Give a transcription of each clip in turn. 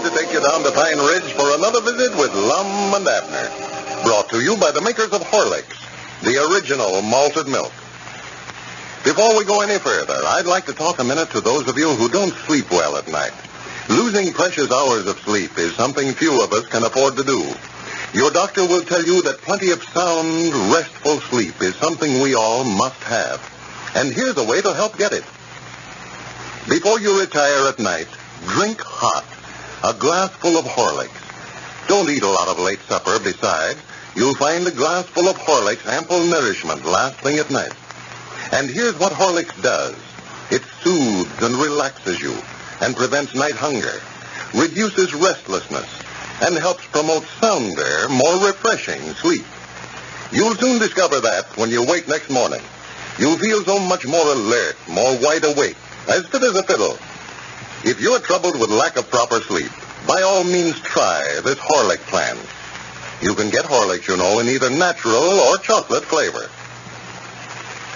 to take you down to Pine Ridge for another visit with Lum and Abner. Brought to you by the makers of Horlicks, the original malted milk. Before we go any further, I'd like to talk a minute to those of you who don't sleep well at night. Losing precious hours of sleep is something few of us can afford to do. Your doctor will tell you that plenty of sound, restful sleep is something we all must have. And here's a way to help get it. Before you retire at night, drink hot a glass full of Horlicks. Don't eat a lot of late supper. Besides, you'll find a glass full of Horlicks ample nourishment last thing at night. And here's what Horlicks does. It soothes and relaxes you and prevents night hunger, reduces restlessness, and helps promote sounder, more refreshing sleep. You'll soon discover that when you wake next morning. You'll feel so much more alert, more wide awake, as fit as a fiddle. If you're troubled with lack of proper sleep, by all means try this Horlick plan. You can get Horlicks, you know, in either natural or chocolate flavor.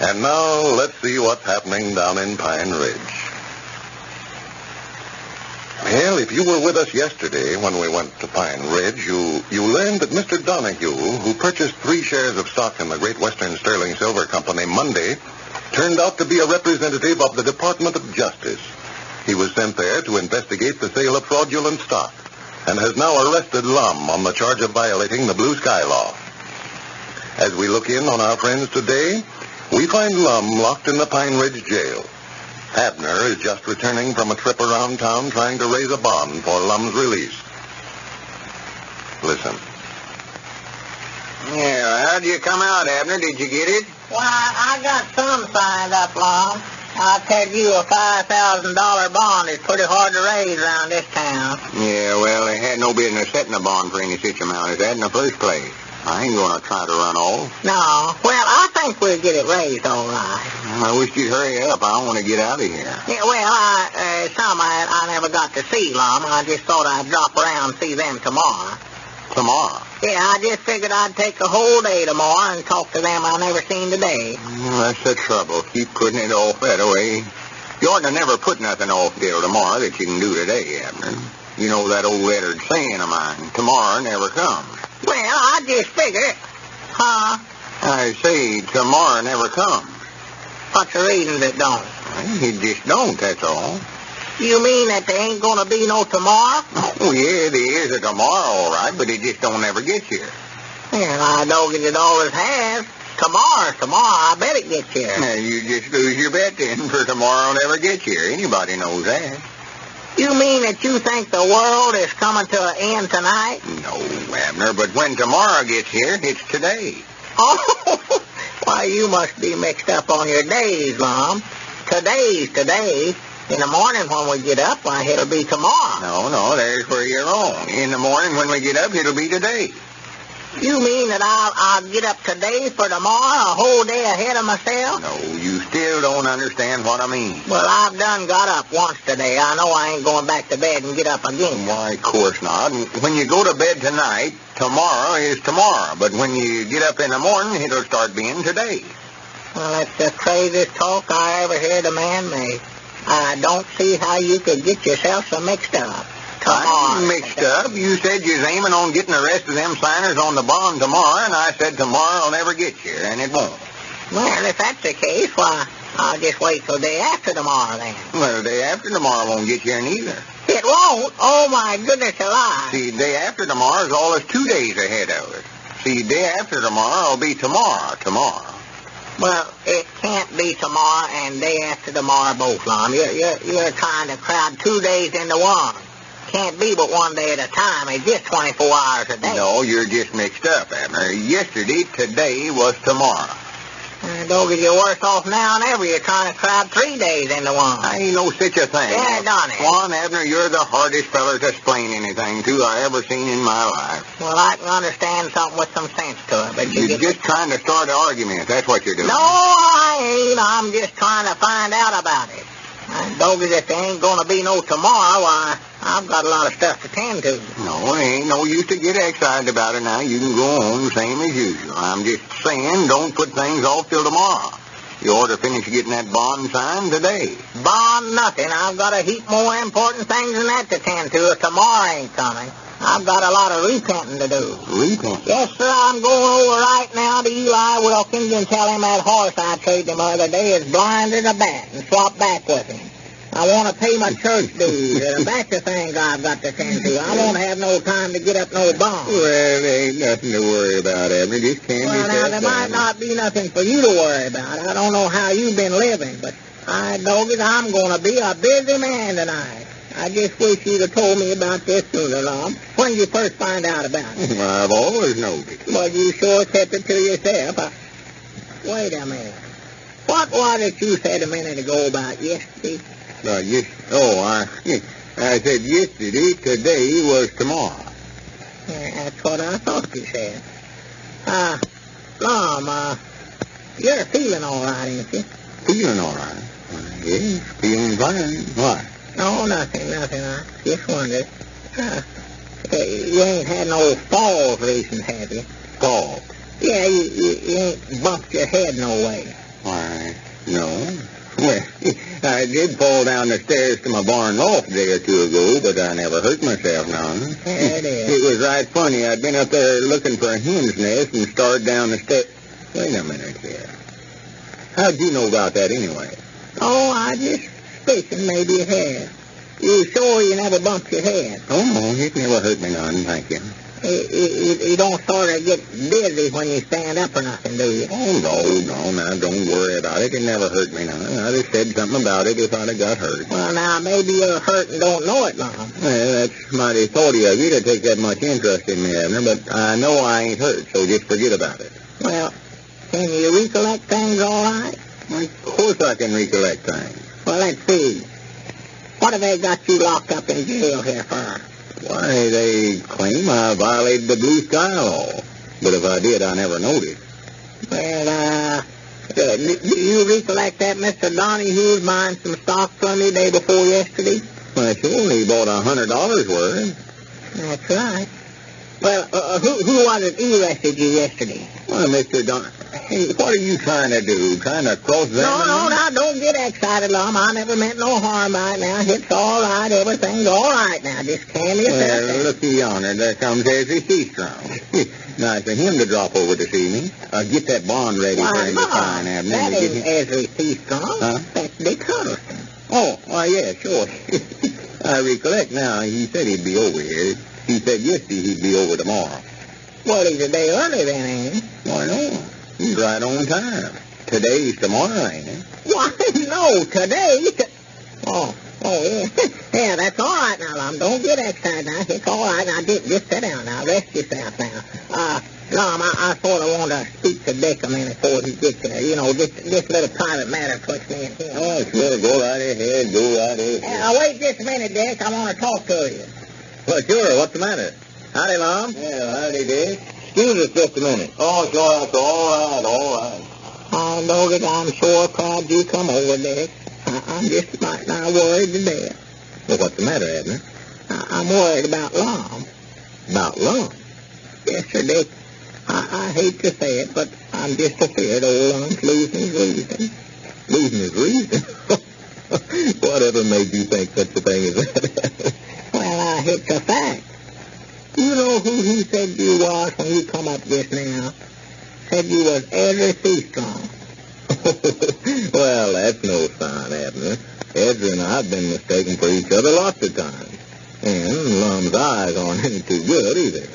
And now, let's see what's happening down in Pine Ridge. Well, if you were with us yesterday when we went to Pine Ridge, you learned that Mr. Donahue, who purchased 3 shares of stock in the Great Western Sterling Silver Company Monday, turned out to be a representative of the Department of Justice. He was sent there to investigate the sale of fraudulent stock and has now arrested Lum on the charge of violating the Blue Sky Law. As we look in on our friends today, we find Lum locked in the Pine Ridge jail. Abner is just returning from a trip around town trying to raise a bond for Lum's release. Listen. Yeah, how'd you come out, Abner? Did you get it? Why, I got some signed up, Lum. I tell you, a $5,000 bond is pretty hard to raise around this town. Yeah, well, they had no business setting a bond for any such amount as that in the first place. I ain't going to try to run off. No. Well, I think we'll get it raised all right. I wish you'd hurry up. I want to get out of here. Yeah, well, I never got to see, Lum. I just thought I'd drop around and see them tomorrow. Tomorrow? Yeah, I just figured I'd take a whole day tomorrow and talk to them I never seen today. Well, that's the trouble. Keep putting it off that way. You ought to never put nothing off till tomorrow that you can do today, Abner. You know that old lettered saying of mine, tomorrow never comes. Well, I just figured. Huh? I say tomorrow never comes. What's the reason it don't? It just don't, that's all. You mean that there ain't going to be no tomorrow? Oh, yeah, there is a tomorrow, all right, but it just don't ever get here. Well, I don't get it always has. Tomorrow, I bet it gets here. Now, you just lose your bet then, for tomorrow never gets here. Anybody knows that. You mean that you think the world is coming to an end tonight? No, Abner, but when tomorrow gets here, it's today. Oh, why, you must be mixed up on your days, Lum. Today's today. In the morning when we get up, why, it'll be tomorrow. No, there's where you're wrong. In the morning when we get up, it'll be today. You mean that I'll get up today for tomorrow, a whole day ahead of myself? No, you still don't understand what I mean. Well, I've done got up once today. I know I ain't going back to bed and get up again. Why, of course not. When you go to bed tonight, tomorrow is tomorrow. But when you get up in the morning, it'll start being today. Well, that's the craziest talk I ever heard a man make. I don't see how you could get yourself so mixed up. I ain't mixed up. You said you was aiming on getting the rest of them signers on the bond tomorrow, and I said tomorrow will never get here, and it won't. Well, if that's the case, why, I'll just wait till the day after tomorrow, then. Well, the day after tomorrow won't get here neither. It won't? Oh, my goodness alive. See, the day after tomorrow is always 2 days ahead of us. See, the day after tomorrow will be tomorrow. Well, it can't be tomorrow and day after tomorrow both, Lum. You're trying to crowd 2 days into one. Can't be but one day at a time. It's just 24 hours a day. No, you're just mixed up, Abner. Yesterday, today was tomorrow. Don't get you worse off now than ever. You're trying to crowd 3 days into one. I ain't no such a thing. Yeah, done it. Juan, Abner, you're the hardest feller to explain anything to I ever seen in my life. Well, I can understand something with some sense to it, but you're just trying to start an argument. That's what you're doing. No, I ain't. I'm just trying to find out about it. Doggy, if there ain't going to be no tomorrow, why, I've got a lot of stuff to tend to. No, it ain't no use to get excited about it now. You can go on same as usual. I'm just saying don't put things off till tomorrow. You ought to finish getting that bond signed today. Bond nothing. I've got a heap more important things than that to tend to if tomorrow ain't coming. I've got a lot of repenting to do. Repenting? Yes, sir. I'm going over right now to Eli Wilkins and tell him that horse I traded him the other day is blind as a bat and swap back with him. I want to pay my church dues. That's the thing I've got to tend to. I won't have no time to get up no bond. Well, there ain't nothing to worry about, Abner. Just can't Well, now, there might not be nothing for you to worry about. I don't know how you've been living, but I dog it, I'm going to be a busy man tonight. I just wish you'd have told me about this sooner, Lum. When did you first find out about it? I've always known it. Well, you sure kept it to yourself. Wait a minute. What was it you said a minute ago about yesterday? I said yesterday, today was tomorrow. Yeah, that's what I thought you said. Lum, you're feeling all right, ain't you? Feeling all right? Yes, feeling fine. Why? No, nothing. I just wondered. You ain't had no falls recent, have you? Falls? Yeah, you ain't bumped your head no way. Why, no. Well, I did fall down the stairs to my barn loft a day or two ago, but I never hurt myself none. There it is. It was right funny. I'd been up there looking for a hen's nest and started down the stairs. Wait a minute here. How'd you know about that anyway? Oh, I just suspicion maybe you had. You sure you never bumped your head? Oh, no, it never hurt me none, thank you. You don't sort of get dizzy when you stand up or nothing, do you? Oh, no, now, don't worry about it. It never hurt me none. I just said something about it if I'd have got hurt. Well, now, maybe you're hurt and don't know it, Lum. Well, that's mighty thoughty of you to take that much interest in me, Abner, but I know I ain't hurt, so just forget about it. Well, can you recollect things all right? Well, of course I can recollect things. Well, let's see. What have they got you locked up in jail here for? Why, they claim I violated the blue sky law. But if I did, I never noticed. Well, do you recollect that Mr. Donahue was buying some stock from me day before yesterday? Well, sure, he bought $100 worth. That's right. Well, who was it who arrested you yesterday? Well, Mr. Hey, what are you trying to do? Trying to cross-examine? No, now, don't get excited, Lum. I never meant no harm by it now. It's all right. Everything's all right now. Just calm yourself down. Well, looky yonder. There comes Ezra Seastrong. Nice of him to drop over to see me. Get that bond ready for him to sign, Abner. That ain't Ezra Seastrong. Huh? That's Dick Huddleston. Oh, why, yeah, sure. I recollect now. He said he'd be over here. He said yesterday he'd be over tomorrow. Well, he's a day early then, ain't he? Why, no. He's right on time. Today's tomorrow, ain't it? Why, no, today. Oh, yeah. Yeah, that's all right now, Lum. Don't get excited now. It's all right. Now, just sit down now. Rest yourself now. Lum, I sort of want to speak to Dick a minute before he gets there. You know, this little private matter puts me in here. Oh, sure. Go right ahead. Go right ahead. Wait just a minute, Dick. I want to talk to you. Well, sure. What's the matter? Howdy, Lum. Yeah, howdy, Dick. Excuse us just a minute. Oh, sure. That's all right. Oh, Doggett, I'm sure proud you come over, Dick. I'm just right now worried to death. Well, what's the matter, Abner? I'm worried about Lum. About Lum? Yes, sir, Dick. I hate to say it, but I'm just afraid old Lum's losing his reason. Losing his reason? Whatever made you think such a thing as that? Well, it's a fact. You know who he said you was when you come up just now? Said you was Ezra Seastrong. Well, that's no sign, Abner. Ezra and I have been mistaken for each other lots of times. And Lum's eyes aren't any too good either.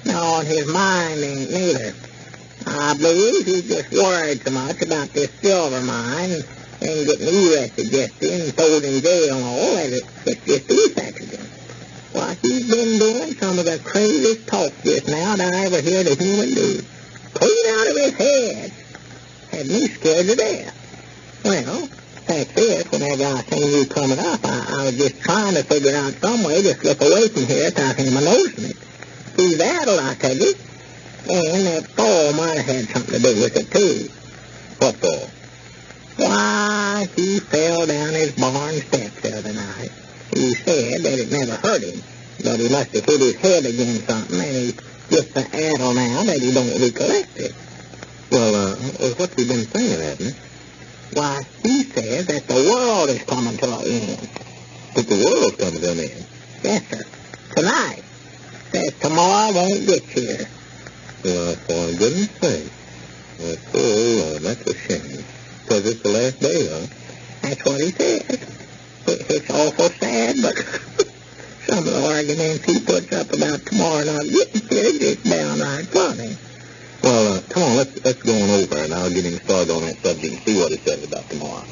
No, and his mind ain't neither. I believe he's just worried so much about this silver mine and getting you arrested yesterday and thrown in jail and all that it's just affected him. Why, he's been doing some of the craziest talk just now that I ever heard a human do. Clean out of his head. Had me scared to death. Well, fact is, whenever I seen you coming up, I was just trying to figure out some way to slip away from here without him noticing it. See, that'll I tell you. And that fall might have had something to do with it, too. What fall? Why, he fell down his barn steps the other night. He said that it never hurt him, but he must have hit his head against something, and he's just so addled now that he don't recollect it. Well, what's he been saying, Abner? Why, he says that the world is coming to an end. That the world's coming to an end? Yes, sir. Tonight. Says tomorrow won't get here. Well, for goodness sake. That's a shame. Because it's the last day, huh? That's what he says. It's awful sad, but some of the arguments he puts up about tomorrow not getting here is just downright funny. Well, come on, let's go on over, and I'll get him started on that subject and see what he says about tomorrow.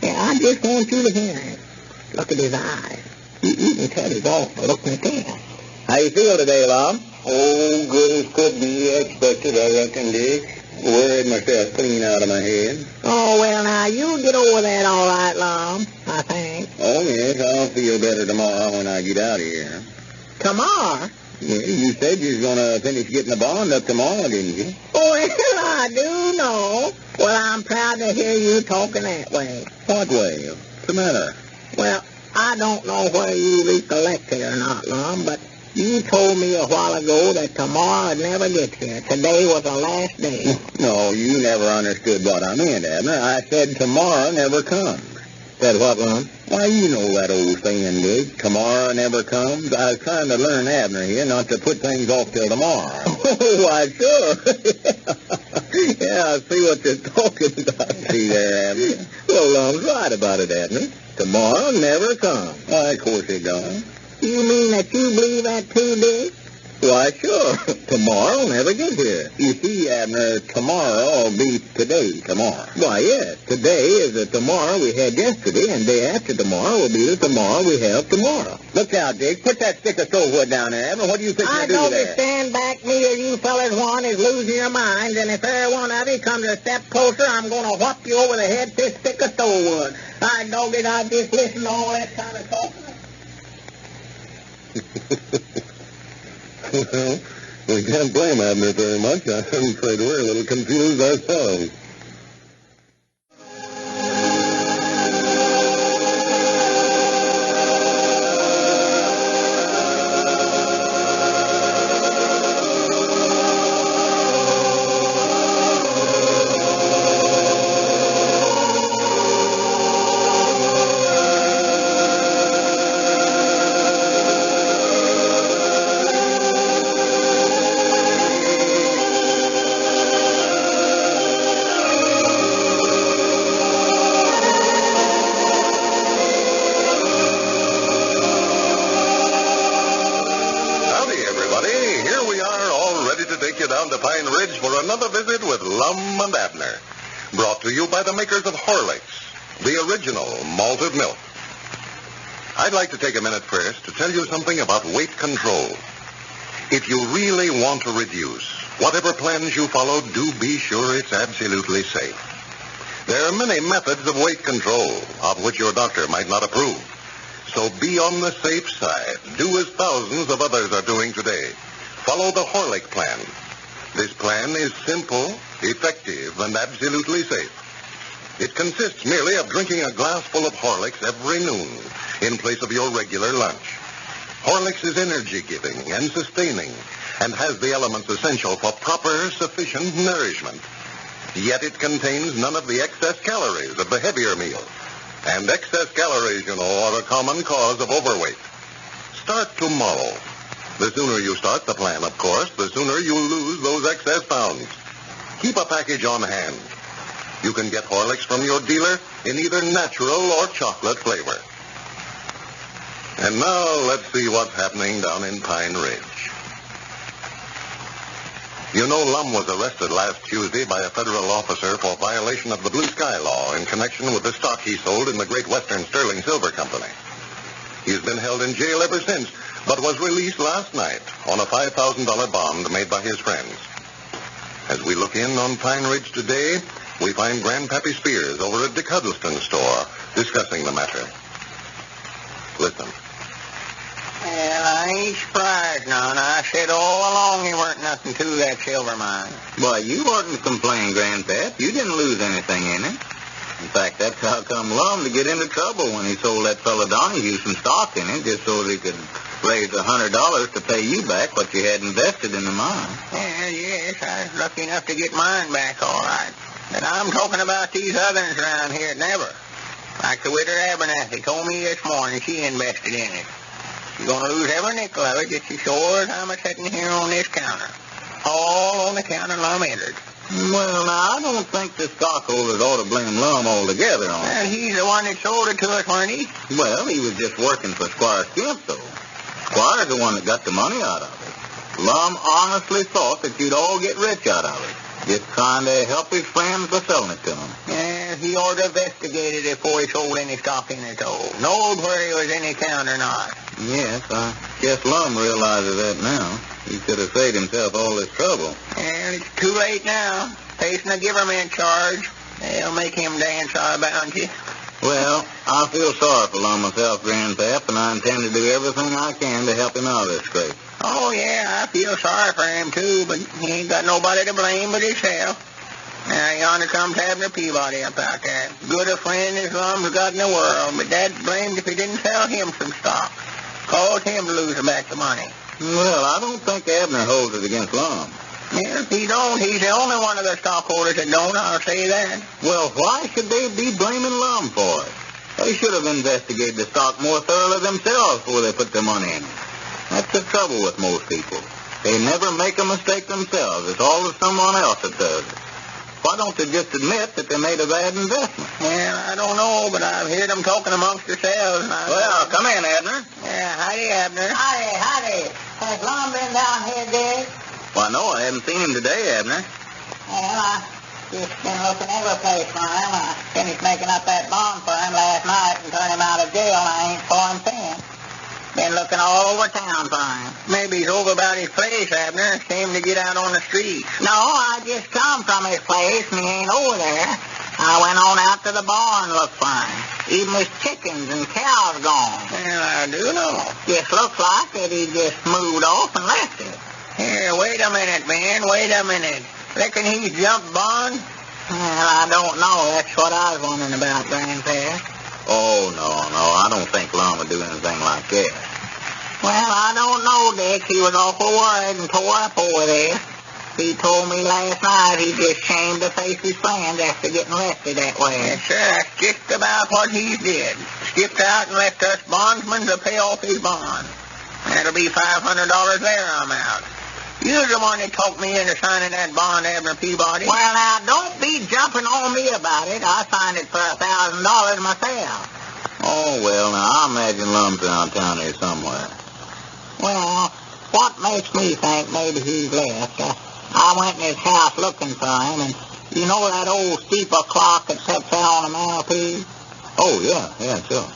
Yeah, I just want you to hear him. Look at his eyes. You can tell he's off by looking at them. How you feel today, Lum? Oh, good as could be expected, I reckon, Dick. Worried myself clean out of my head. Oh, well, now, you'll get over that all right, Lum, I think. Oh, yes, I'll feel better tomorrow when I get out of here. Tomorrow? Yeah, you said you was going to finish getting the bond up tomorrow, didn't you? Oh, well, I do know. Well, I'm proud to hear you talking that way. What way? What's the matter? Well, I don't know whether you recollect it or not, Lum, but you told me a while ago that tomorrow would never get here. Today was the last day. No, you never understood what I meant, Abner. I said tomorrow never comes. Said what, Lum? Why, you know that old saying, Dick. Tomorrow never comes. I was trying to learn Abner here not to put things off till tomorrow. Oh, why, sure. Yeah, I see what you're talking about. See there, Abner? Well, Lum's right about it, Abner. Tomorrow never comes. Why, of course it don't. You mean that you believe that too, Dick? Why, sure. Tomorrow will never get here. You see, Abner, tomorrow will be today tomorrow. Why, yes. Today is the tomorrow we had yesterday, and day after tomorrow will be the tomorrow we have tomorrow. Look out, Dick. Put that stick of stove wood down there, Abner. What do you think I you do know there? to stand back me or you fellas want is losing your minds, and if every one of you comes a step closer, I'm going to whop you over the head with this stick of stove wood. I know that I just listen to all that kind of talking. Well, we can't blame Abner very much. I'm afraid we're a little confused ourselves. Down to Pine Ridge for another visit with Lum and Abner. Brought to you by the makers of Horlicks, the original malted milk. I'd like to take a minute first to tell you something about weight control. If you really want to reduce, whatever plans you follow, do be sure it's absolutely safe. There are many methods of weight control of which your doctor might not approve. So be on the safe side. Do as thousands of others are doing today. Follow the Horlick plan. This plan is simple, effective, and absolutely safe. It consists merely of drinking a glass full of Horlicks every noon in place of your regular lunch. Horlicks is energy-giving and sustaining and has the elements essential for proper, sufficient nourishment. Yet it contains none of the excess calories of the heavier meal. And excess calories, you know, are a common cause of overweight. Start tomorrow. The sooner you start the plan, of course, the sooner you'll lose those excess pounds. Keep a package on hand. You can get Horlicks from your dealer in either natural or chocolate flavor. And now let's see what's happening down in Pine Ridge. You know, Lum was arrested last Tuesday by a federal officer for violation of the Blue Sky Law in connection with the stock he sold in the Great Western Sterling Silver Company. He's been held in jail ever since, but was released last night on a $5,000 bond made by his friends. As we look in on Pine Ridge today, we find Grandpappy Spears over at Dick Huddleston's store discussing the matter. Listen. Well, I ain't surprised none. I said all along he weren't nothing to that silver mine. Why, you oughtn't complain, Grandpap. You didn't lose anything in it. In fact, that's how come Lum to get into trouble when he sold that fellow Donahue some stock in it just so that he could raise $100 to pay you back what you had invested in the mine. Well, yes, I was lucky enough to get mine back all right. And I'm talking about these others around here that never. Like the widow Abernathy told me this morning she invested in it. She's going to lose every nickel of it just as sure as I'm sitting here on this counter. All on the counter Lum entered. Well, now, I don't think the stockholders ought to blame Lum altogether on it. Well, he's the one that sold it to us, wasn't he? Well, he was just working for Squire Skimp, though. Squire's the one that got the money out of it. Lum honestly thought that you'd all get rich out of it. Just trying to help his friends by selling it to him. Yeah, he ought to investigated it before he sold any stock in it, though. Knowed where he was any count or not. Yes, I guess Lum realizes that now. He could have saved himself all this trouble. And it's too late now. Facing a government charge, they'll make him dance all about you. Well, I feel sorry for Lum myself, Grandpap, and I intend to do everything I can to help him out of this scrape. Oh, yeah, I feel sorry for him, too, but he ain't got nobody to blame but himself. Now, yonder comes Abner Peabody up out there. Good a friend as Lum's got in the world, but Dad's blamed if he didn't sell him some stock. Caused him to lose back the money. Well, I don't think Abner holds it against Lum. Yeah, he don't. He's the only one of the stockholders that don't, I'll say that. Well, why should they be blaming Lum for it? They should have investigated the stock more thoroughly themselves before they put their money in it. That's the trouble with most people. They never make a mistake themselves. It's always someone else that does it. Why don't they just admit that they made a bad investment? Well, I don't know, but I've heard them talking amongst themselves. Well, come in, Abner. Yeah, howdy, Abner. Howdy. Has Lum been down here, Dick? Why, no, I haven't seen him today, Abner. Well, I just been looking every place for him. I finished making up that bond for him last night and turned him out of jail, and I ain't saw him since. Been looking all over town for him. Maybe he's over about his place, Abner. Came to get out on the street. No, I just come from his place, and he ain't over there. I went on out to the barn and looked for him. Even his chickens and cows gone. Well, I do know. Just looks like that he just moved off and left it. Here, wait a minute, man. Wait a minute. Reckon he jumped barn? Well, I don't know. That's what I was wondering about, Grandpa. Oh, no, I don't think Lum would do anything like that. Well, I don't know, Dick. He was awful worried and tore up over this. He told me last night he just shamed to face his friends after getting arrested that way. Yes, sir. That's just about what he did. Skipped out and left us bondsmen to pay off his bond. That'll be $500 there, I'm out. You're the one that talked me into signing that bond, Abner Peabody. Well, now, don't be jumping on me about it. I signed it for $1,000 myself. Oh, well, now, I imagine Lum's around town here somewhere. Well, what makes me think maybe he's left? I went in his house looking for him, and you know that old steeple clock that sits out on the mantelpiece? Oh, yeah, sure.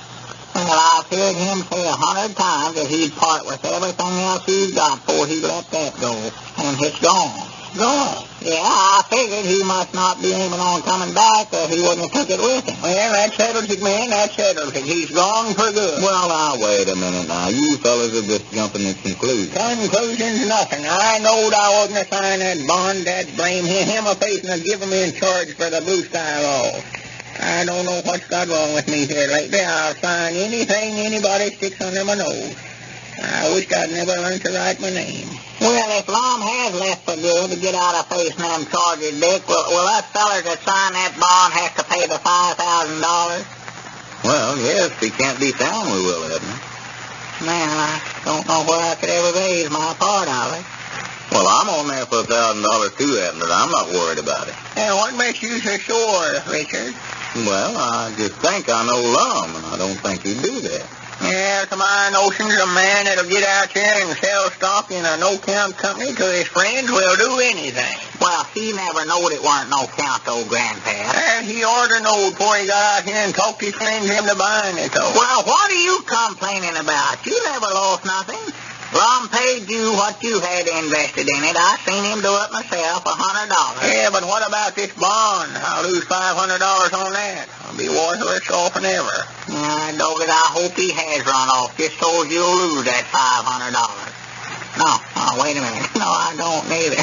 Well, I've heard him say 100 times that he'd part with everything else he's got before he let that go. And it's gone. Gone? Yeah, I figured he must not be aiming on coming back or he wouldn't have took it with him. Well, that settles it, man. That settles it. He's gone for good. Well, now, wait a minute now. You fellas are just jumping to conclusions. Conclusions, nothing. I knowed I wasn't a sign that bond. That blame him a facing to give him in charge for the Blue Sky Law. I don't know what's got wrong with me here lately. I'll sign anything anybody sticks under my nose. I wish I'd never learned to write my name. Well, if Lum has left for good to get out of facing them charges, Dick, will us fellers that sign that bond have to pay the $5,000? Well, yes, if he can't be found, we will, Edna. Man, I don't know where I could ever raise my part of it. Well, I'm on there for $1,000 too, Abner. I'm not worried about it. And what makes you so sure, Richard? Well, I just think I know Lum, and I don't think he'd do that. Yeah, to my notions, a man that'll get out there and sell stock in a no-count company to his friends will do anything. Well, he never knowed it weren't no-count, though, Grandpa. And he oughter knowed before he got out here and talked his friends into buying it, though. Well, what are you complaining about? You never lost nothing. Lum paid you what you had invested in it. I seen him do it myself, $100. Yeah, but what about this bond? I'll lose $500 on that. I'll be worthless off and ever. Yeah, dogged, I hope he has run off just so you'll lose that $500. No, wait a minute. No, I don't neither.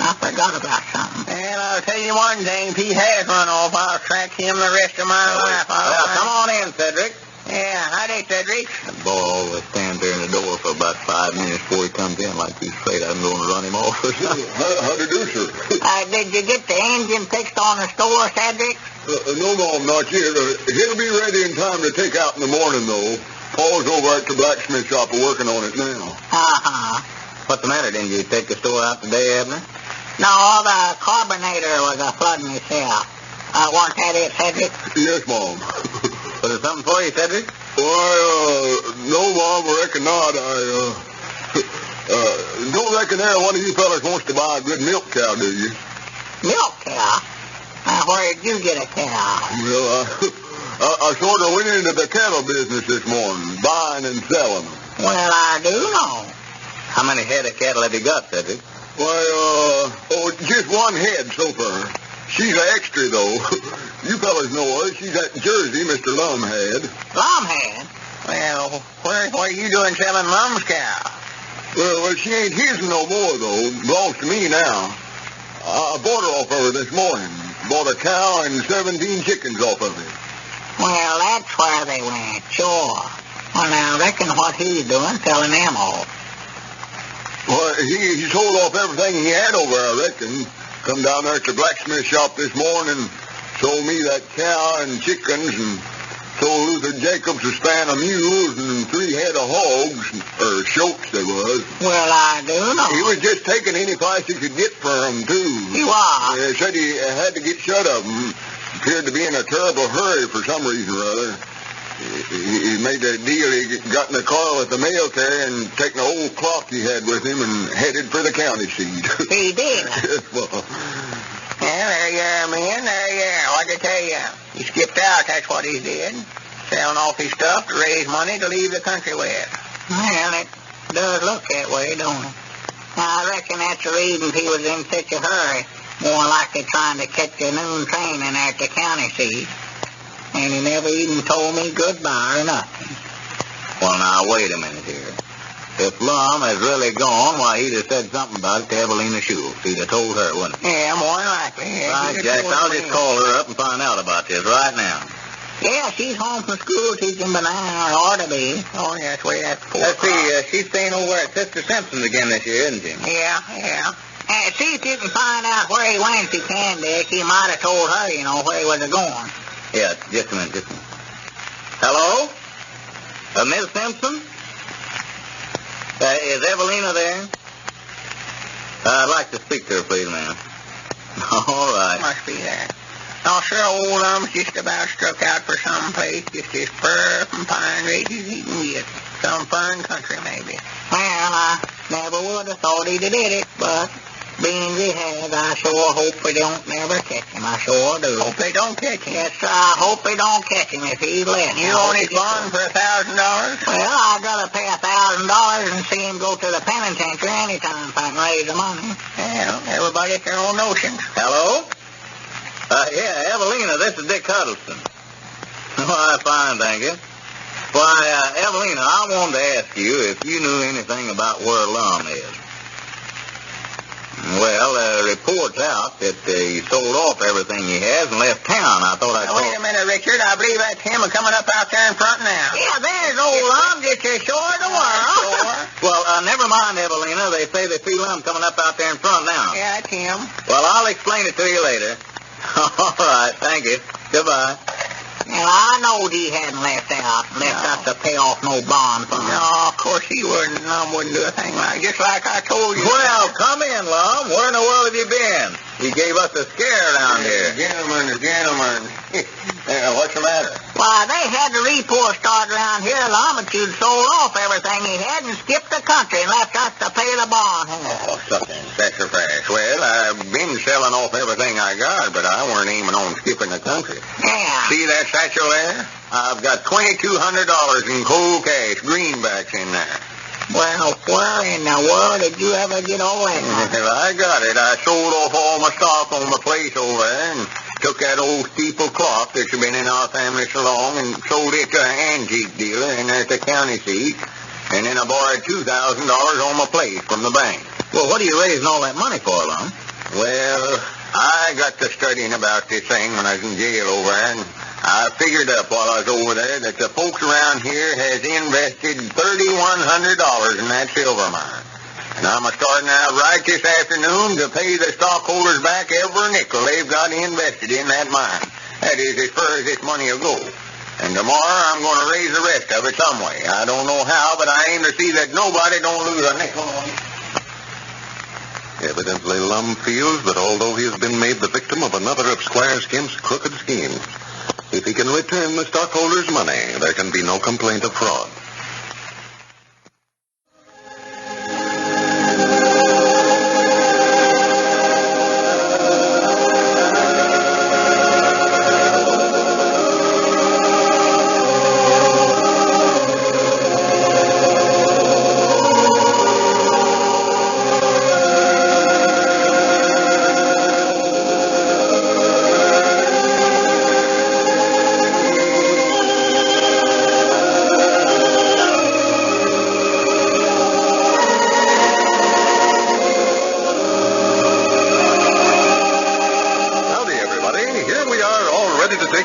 I forgot about something. Well, I'll tell you one thing. If he has run off, I'll track him the rest of my life. Well, come on in, Cedric. Yeah, howdy, Cedric. The boy always stands there in the door for about 5 minutes before he comes in, like he's afraid I'm going to run him off or something. How do you do, sir? Did you get the engine fixed on the store, Cedric? No, Mom, not yet. He'll be ready in time to take out in the morning, though. Paul's over at the blacksmith shop working on it now. Uh-huh. What's the matter? Didn't you take the store out today, Abner? No, the carbonator was a flooding itself. Wasn't that it, Cedric? Yes, Mom. Was there something for you, Cedric? Why, no, Mom, I reckon not. Don't reckon there one of you fellas wants to buy a good milk cow, do you? Milk cow? Where did you get a cow? Well, I sort of went into the cattle business this morning, buying and selling them. Well, I do know. How many head of cattle have you got, Cedric? Why, just one head so far. She's an extra, though. You fellas know her. She's that Jersey Mr. Lum had. Lum had? Well, what are you doing selling Lum's cow? Well, she ain't his no more, though. Belongs to me now. I bought her off of her this morning. Bought a cow and 17 chickens off of it. Well, that's where they went, sure. Well, now, I reckon what he's doing, selling them all. Well, he sold off everything he had over, I reckon. Come down there at the blacksmith shop this morning, sold me that cow and chickens, and sold Luther Jacobs a span of mules and 3 head of hogs, or shoats they was. Well, I do know. He was just taking any price he could get for them, too. He was? He said he had to get shut of them. Appeared to be in a terrible hurry for some reason or other. He made a deal. He got in the car with the mail carrier and taken an old clock he had with him and headed for the county seat. He did? Well, there you are, man. There you are. What'd I tell you? He skipped out, that's what he did. Selling off his stuff to raise money to leave the country with. Well, it does look that way, don't it? I reckon that's the reason he was in such a hurry. More likely trying to catch a noon train in there at the county seat. And he never even told me goodbye or nothing. Well, now, wait a minute here. If Lum has really gone, why, he'd have said something about it to Evelina Schultz. He'd have told her, wouldn't he? Yeah, more than likely. Yeah, right, Jack, I'll just call her up and find out about this right now. Yeah, she's home from school teaching banana, or ought to be. Oh, yeah, that's the way that's for. Let's see, she's staying over at Sister Simpson's again this year, isn't she? Yeah. See if you can find out where he went if you can, Dick. He might have told her, where he was going. Yeah, just a minute. Hello? Miss Simpson? Is Evelina there? I'd like to speak to her, please, ma'am. All right. Must be that. No, sir, old Lum's just about struck out for some place, just as far from Pine Ridge as he can get. Some foreign country, maybe. Well, I never would have thought he'd have did it, but being he has, I sure hope we don't never catch him. I sure do. Hope they don't catch him? Yes, sir, I hope they don't catch him if he's left. You own his bond for $1,000? Well, I'd rather pay $1,000 than see him go to the penitentiary anytime if I can raise the money. Well, everybody has their own notions. Hello? Yeah, Evelina, this is Dick Huddleston. Why, fine, thank you. Why, Evelina, I wanted to ask you if you knew anything about where Lum is. Well, reports out that he sold off everything he has and left town. I thought I'd... Wait a minute, Richard. I believe that's him coming up out there in front now. Yeah, there's old Lum, just as sure as the world. Well, never mind, Evelina. They say they see Lum coming up out there in front now. Yeah, that's him. Well, I'll explain it to you later. All right, thank you. Goodbye. Well, I knowed he hadn't left us to pay off no bond for him. No, of course he wouldn't. Lum wouldn't do a thing just like I told you. Well, come in, Lum. Where in the world have you been? He gave us a scare down here. Gentlemen. What's the matter? Why, they had the report start around here, Lum, that you'd sold off everything he had and skipped the country and left us to pay the bond. Oh, something sacrifice. Well, I've been selling off everything I got, but I weren't aiming on skipping the country. Yeah. See that satchel there? I've got $2,200 in cold cash, greenbacks in there. Well, where in the world did you ever get all that? Well, I got it. I sold off all my stock on my place over there and took that old steeple clock that's been in our family so long and sold it to an antique dealer in there at the county seat. And then I borrowed $2,000 on my place from the bank. Well, what are you raising all that money for, Lum? Well, I got to studying about this thing when I was in jail over there, and I figured up while I was over there that the folks around here has invested $3,100 in that silver mine. And I'm starting out right this afternoon to pay the stockholders back every nickel they've got invested in that mine. That is, as far as this money will go. And tomorrow I'm going to raise the rest of it some way. I don't know how, but I aim to see that nobody don't lose a nickel on it. Evidently, Lum feels that although he has been made the victim of another of Squire Skimp's crooked schemes, if he can return the stockholders' money, there can be no complaint of fraud.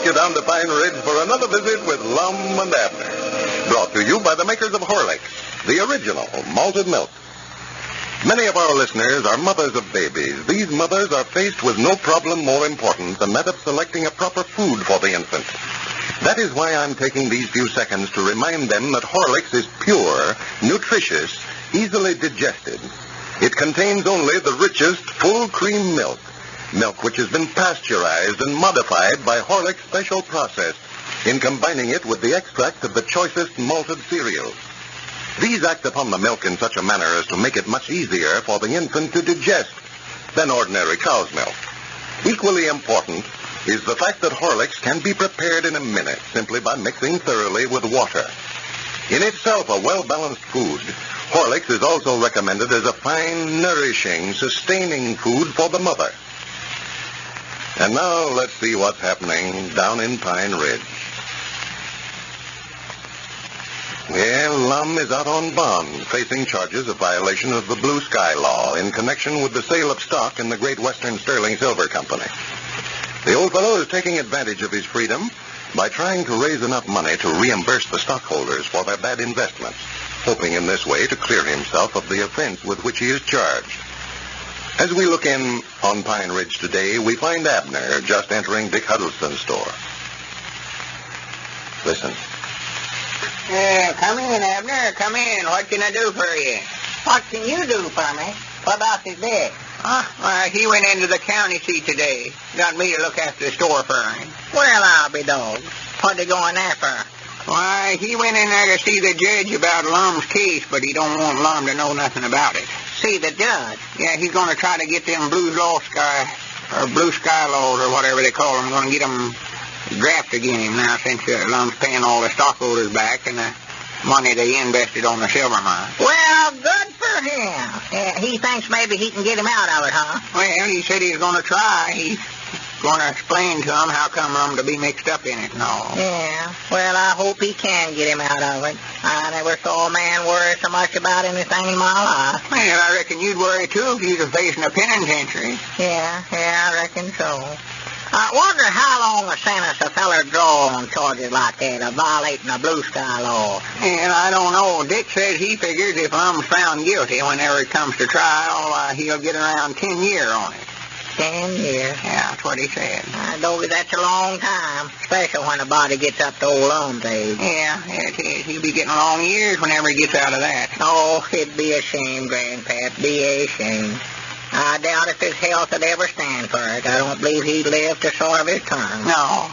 Down to Pine Ridge for another visit with Lum and Abner. Brought to you by the makers of Horlicks, the original malted milk. Many of our listeners are mothers of babies. These mothers are faced with no problem more important than that of selecting a proper food for the infant. That is why I'm taking these few seconds to remind them that Horlicks is pure, nutritious, easily digested. It contains only the richest full cream milk. Milk which has been pasteurized and modified by Horlick's special process in combining it with the extract of the choicest malted cereals. These act upon the milk in such a manner as to make it much easier for the infant to digest than ordinary cow's milk. Equally important is the fact that Horlicks can be prepared in a minute simply by mixing thoroughly with water. In itself a well-balanced food, Horlicks is also recommended as a fine, nourishing, sustaining food for the mother. And now let's see what's happening down in Pine Ridge. Well, Lum is out on bond, facing charges of violation of the Blue Sky Law in connection with the sale of stock in the Great Western Sterling Silver Company. The old fellow is taking advantage of his freedom by trying to raise enough money to reimburse the stockholders for their bad investments, hoping in this way to clear himself of the offense with which he is charged. As we look in on Pine Ridge today, we find Abner just entering Dick Huddleston's store. Listen. Come in, Abner. Come in. What can I do for you? What can you do for me? What about his dad? He went into the county seat today. Got me to look after the store for him. Well, I'll be dogged. What'd he go in there for? Why, he went in there to see the judge about Lum's case, but he don't want Lum to know nothing about it. See the judge? Yeah, he's going to try to get them Blue Sky laws or whatever they call them, going to get them drafted against him now since Lum's paying all the stockholders back and the money they invested on the silver mine. Well, good for him. He thinks maybe he can get him out of it, huh? Well, he said he's going to try. He's going to explain to him how come Lum to be mixed up in it and all. Yeah, well, I hope he can get him out of it. I never saw a man worry so much about anything in my life. Well, I reckon you'd worry, too, if you was facing a penitentiary. Yeah, I reckon so. I wonder how long a sentence a feller draw on charges like that, of violating the Blue Sky Law. And I don't know. Dick says he figures if Lum's found guilty whenever it comes to trial, he'll get around 10 years on it. 10 years? Yeah, that's what he said. Doggy, that's a long time, especially when the body gets up to old Lum's age. Yeah, it is. He'll be getting long years whenever he gets out of that. Oh, it'd be a shame, Grandpap, be a shame. I doubt if his health would ever stand for it. I don't believe he'd live to serve his term. No.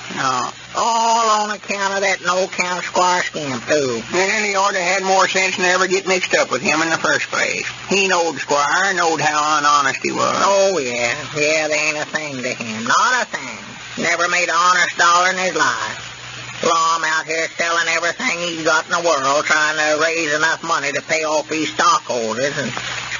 All on account of that no-count Squire Skimp, too. Well, he ought to have had more sense than ever get mixed up with him in the first place. He knowed Squire, knowed how unhonest he was. Oh, yeah. Yeah, there ain't a thing to him. Not a thing. Never made an honest dollar in his life. Lum out here selling everything he's got in the world, trying to raise enough money to pay off his stockholders, and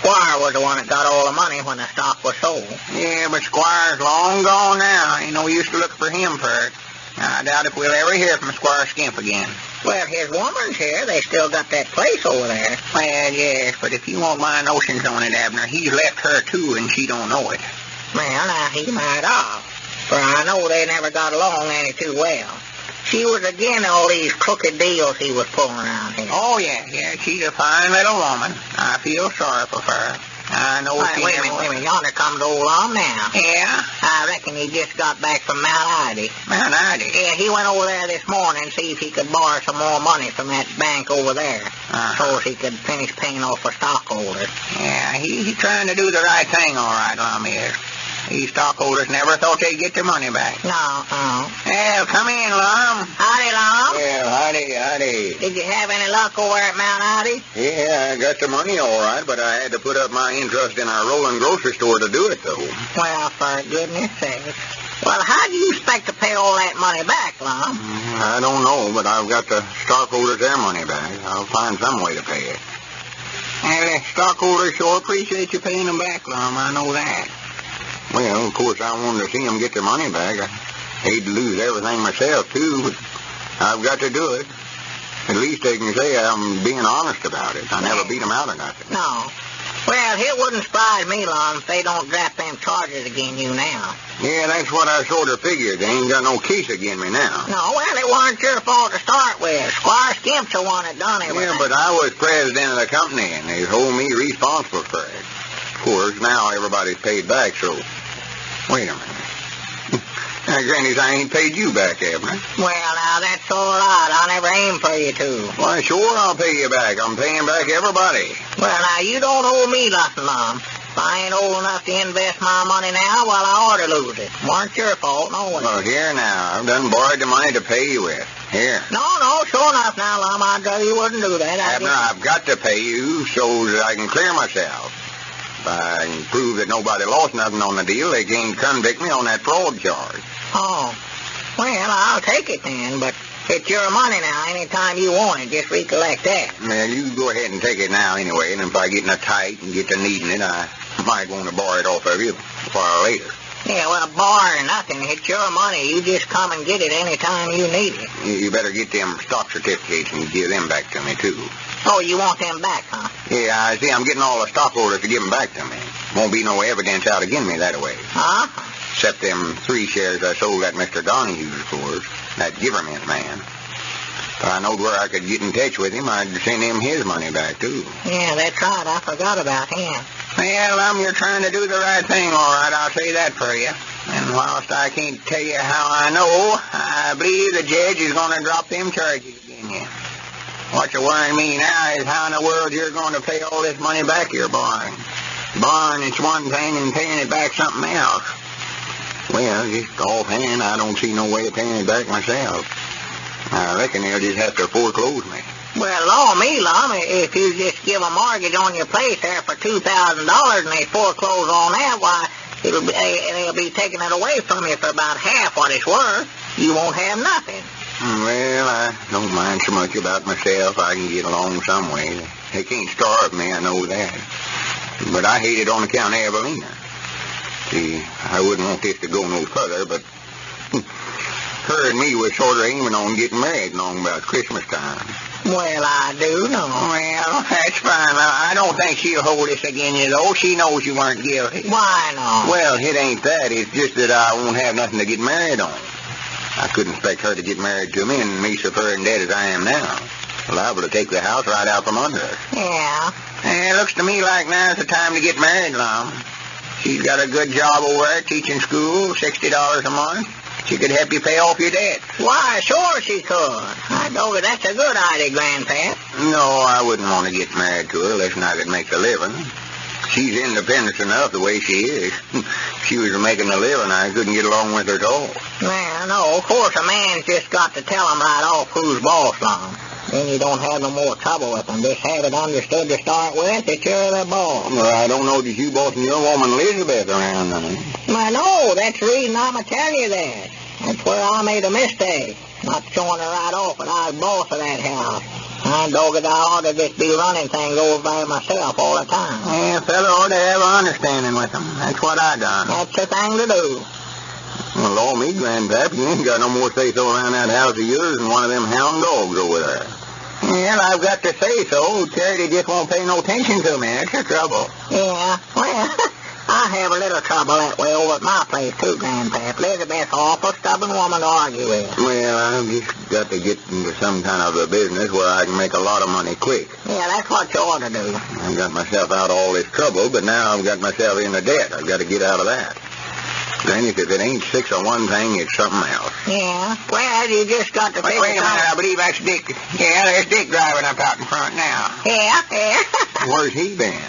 Squire was the one that got all the money when the stock was sold. Yeah, but Squire's long gone now. Ain't no use to look for him for it. I doubt if we'll ever hear from Squire Skimp again. Well, his woman's here. They still got that place over there. Well, yes, but if you want my notions on it, Abner, he's left her, too, and she don't know it. Well, now, he might have. For I know they never got along any too well. She was again all these crooked deals he was pulling around here. Oh, yeah. She's a fine little woman. I feel sorry for her. I know Wait a minute. Yonder comes old Lum now. Yeah? I reckon he just got back from Mount Ida. Mount Ida? Yeah, he went over there this morning to see if he could borrow some more money from that bank over there. So he could finish paying off for stockholders. Yeah, he's trying to do the right thing, all right, Lum is. These stockholders never thought they'd get their money back. No. Well, come in, Lum. Howdy, Lum. Well, howdy. Did you have any luck over at Mount Ida? Yeah, I got the money all right, but I had to put up my interest in our rolling grocery store to do it, though. Well, for goodness sake. Well, how do you expect to pay all that money back, Lum? I don't know, but I've got the stockholders their money back. I'll find some way to pay it. And the stockholders sure appreciate you paying them back, Lum. I know that. Well, of course, I wanted to see them get their money back. I hate to lose everything myself, too, but I've got to do it. At least they can say I'm being honest about it. I never beat them out or nothing. No. Well, it wouldn't surprise me, Lum, if they don't drop them charges against you now. Yeah, that's what I sort of figured. They ain't got no case against me now. No, well, it wasn't your fault to start with. Squire Skimp's the one that done everything. Yeah, but I was president of the company, and they hold me responsible for it. Of course, now everybody's paid back, so... Wait a minute. Now, Granny, I ain't paid you back, Abner. Well, now, that's all right. I never aim for you to. Why, sure, I'll pay you back. I'm paying back everybody. Well, now, you don't owe me nothing, Lum. If I ain't old enough to invest my money now, well, I ought to lose it. Weren't your fault, no way. Well, here now. I've done borrowed the money to pay you with. Here. No, sure enough now, Lum. I tell you wouldn't do that. Abner, I've got to pay you so that I can clear myself. If I can prove that nobody lost nothing on the deal, they can't convict me on that fraud charge. Oh. Well, I'll take it then, but it's your money now any time you want it. Just recollect that. Well, you go ahead and take it now anyway, and if I get in a tight and get to needing it, I might want to borrow it off of you a while later. Yeah, well, borrowing nothing. It's your money. You just come and get it any time you need it. You better get them stock certificates and give them back to me, too. Oh, you want them back, huh? Yeah, I see. I'm getting all the stockholders to give them back to me. Won't be no evidence out against me that way. Huh? Except them 3 shares I sold that Mr. Donahue for, that Giverment man. If I knowed where I could get in touch with him, I'd send him his money back, too. Yeah, that's right. I forgot about him. Well, you're trying to do the right thing, all right. I'll say that for you. And whilst I can't tell you how I know, I believe the judge is going to drop them charges against you. What's worrying me now is how in the world you're going to pay all this money back you're borrowing. Borrowing it's one thing and paying it back something else. Well, just offhand, I don't see no way of paying it back myself. I reckon they'll just have to foreclose me. Well, Lum, if you just give a mortgage on your place there for $2,000 and they foreclose on that, why, they'll be taking it away from you for about half what it's worth. You won't have nothing. Well, I don't mind so much about myself. I can get along some way. They can't starve me, I know that. But I hate it on account of Evelina. See, I wouldn't want this to go no further, but her and me was sort of aiming on getting married long about Christmas time. Well, I do know. Well, that's fine. I don't think she'll hold this against you, though. She knows you weren't guilty. Why not? Well, it ain't that. It's just that I won't have nothing to get married on. I couldn't expect her to get married to me and me so far in debt as I am now. Liable to take the house right out from under her. Yeah. It looks to me like now's the time to get married, Lum. She's got a good job over there teaching school, $60 a month. She could help you pay off your debt. Why, sure she could. I know that's a good idea, Grandpap. No, I wouldn't want to get married to her unless I could make a living. She's independent enough the way she is. If she was making a living, I couldn't get along with her at all. Well, no, of course, a man's just got to tell him right off who's boss, Lum. Then you don't have no more trouble with them. Just have it understood to start with that you're the boss. Well, I don't know that you bossing your woman Elizabeth around, honey. Well, no, that's the reason I'm going to tell you that. That's where I made a mistake. Not showing her right off that I was boss of that house. I dog it, I ought to just be running things over by myself all the time. Yeah, a fella ought to have an understanding with them. That's what I done. That's the thing to do. Well, Lord, me, Grandpap, you ain't got no more say-so around that house of yours than one of them hound dogs over there. Well, I've got to say so. Charity just won't pay no attention to me. That's the trouble. Yeah, well, I I have a little trouble that way over at my place, too, Grandpap. Elizabeth's an awful stubborn woman to argue with. Well, I've just got to get into some kind of a business where I can make a lot of money quick. Yeah, that's what you ought to do. I've got myself out of all this trouble, but now I've got myself into debt. I've got to get out of that. Then if it ain't six of one thing, it's something else. Yeah, well, you just got to figure Wait a minute, I believe that's Dick. Yeah, there's Dick driving up out in front now. Yeah. Where's he been?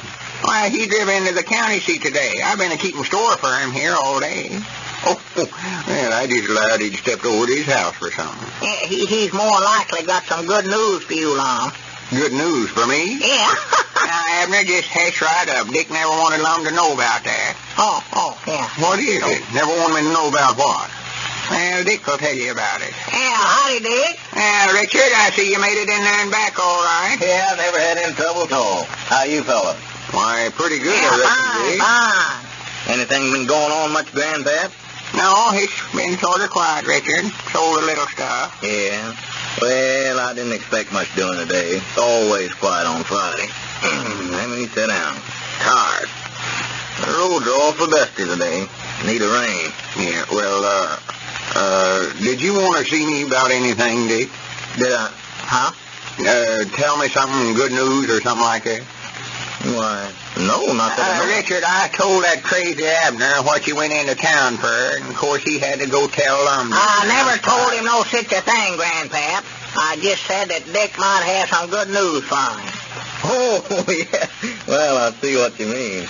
Why, he drove into the county seat today. I've been keeping store for him here all day. Oh, well, I just allowed he'd stepped over to his house for something. Yeah, he's more likely got some good news for you, Lum. Good news for me? Yeah. Now, Abner, just hush right up. Dick never wanted Lum to know about that. Oh, yeah. What is it? Never wanted me to know about what? Well, Dick will tell you about it. Yeah, howdy, Dick. Richard, I see you made it in there and back all right. Yeah, never had any trouble at all. How you fellas? Why, pretty good, Yeah, I reckon, fine. Anything been going on much, Grandpap? No, it's been sort of quiet, Richard. Sold a little stuff. Yeah. Well, I didn't expect much doing today. It's always quiet on Friday. Let me sit down. Tired. The roads are awful dusty today. Need a rain. Yeah, well, did you want to see me about anything, Dick? Did I? Huh? Tell me something, good news or something like that? Why, no, not that I know. Richard, I told that crazy Abner what you went into town for, and of course he had to go tell Lum. I never told him no such a thing, Grandpap. I just said that Dick might have some good news for him. Oh, yeah. Well, I see what you mean.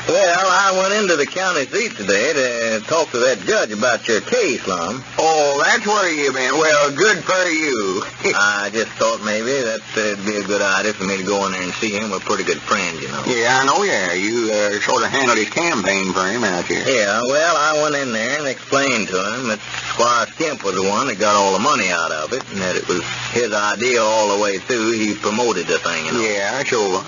Well, I went into the county seat today to talk to that judge about your case, Lum. Oh, that's where you been. Well, good for you. I just thought maybe that'd be a good idea for me to go in there and see him. We're pretty good friends, you know. Yeah, I know, yeah. You sort of handled his campaign for him out here. Yeah, well, I went in there and explained to him that Squire Skimp was the one that got all the money out of it, and that it was his idea all the way through. He promoted the thing, you know. Yeah, sure.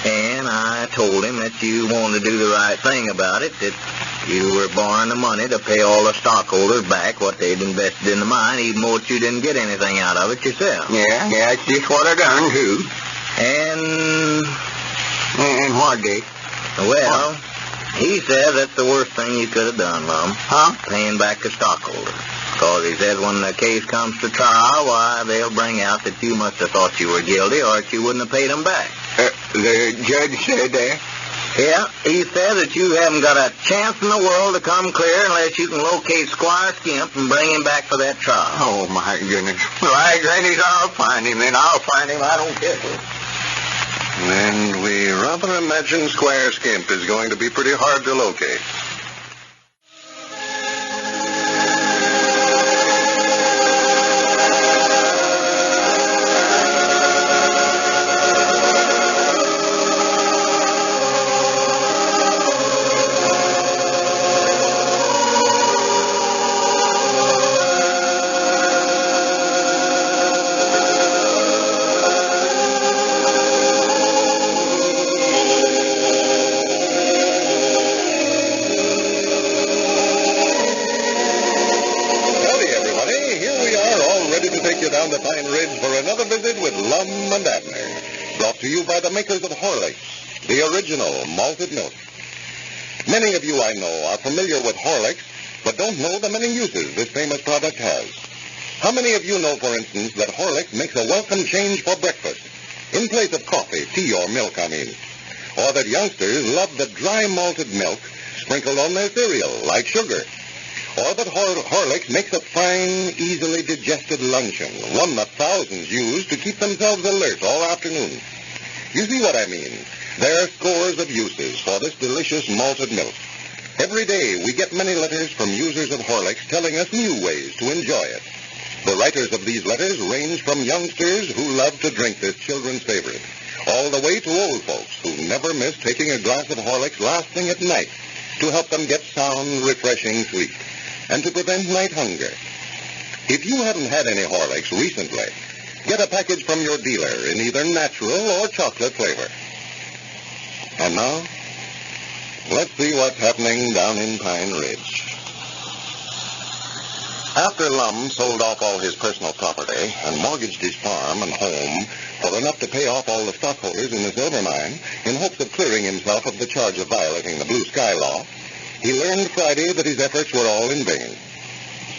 And I told him that you wanted to do the right thing about it, that you were borrowing the money to pay all the stockholders back what they'd invested in the mine, even though you didn't get anything out of it yourself. Yeah, it's just what I done, too. And what, Dick? Well, he says that's the worst thing you could have done, Lum. Huh? Paying back the stockholders. Because he says when the case comes to trial, why, they'll bring out that you must have thought you were guilty or that you wouldn't have paid them back. The judge said that? Yeah, he said that you haven't got a chance in the world to come clear unless you can locate Squire Skimp and bring him back for that trial. Oh, my goodness. Well, I grannies, I'll find him, then. I'll find him. I don't care. And we rather imagine Squire Skimp is going to be pretty hard to locate. Down the Pine Ridge for another visit with Lum and Abner. Brought to you by the makers of Horlicks, the original malted milk. Many of you I know are familiar with Horlicks, but don't know the many uses this famous product has. How many of you know, for instance, that Horlicks makes a welcome change for breakfast, in place of coffee, tea, or milk, I mean? Or that youngsters love the dry malted milk sprinkled on their cereal, like sugar? Or that Horlicks makes a fine, easily digested luncheon, one that thousands use to keep themselves alert all afternoon. You see what I mean? There are scores of uses for this delicious malted milk. Every day we get many letters from users of Horlicks telling us new ways to enjoy it. The writers of these letters range from youngsters who love to drink this children's favorite, all the way to old folks who never miss taking a glass of Horlicks last thing at night to help them get sound, refreshing sleep, and to prevent night hunger. If you haven't had any Horlicks recently, get a package from your dealer in either natural or chocolate flavor. And now, let's see what's happening down in Pine Ridge. After Lum sold off all his personal property and mortgaged his farm and home for enough to pay off all the stockholders in the silver mine in hopes of clearing himself of the charge of violating the blue sky law, he learned Friday that his efforts were all in vain.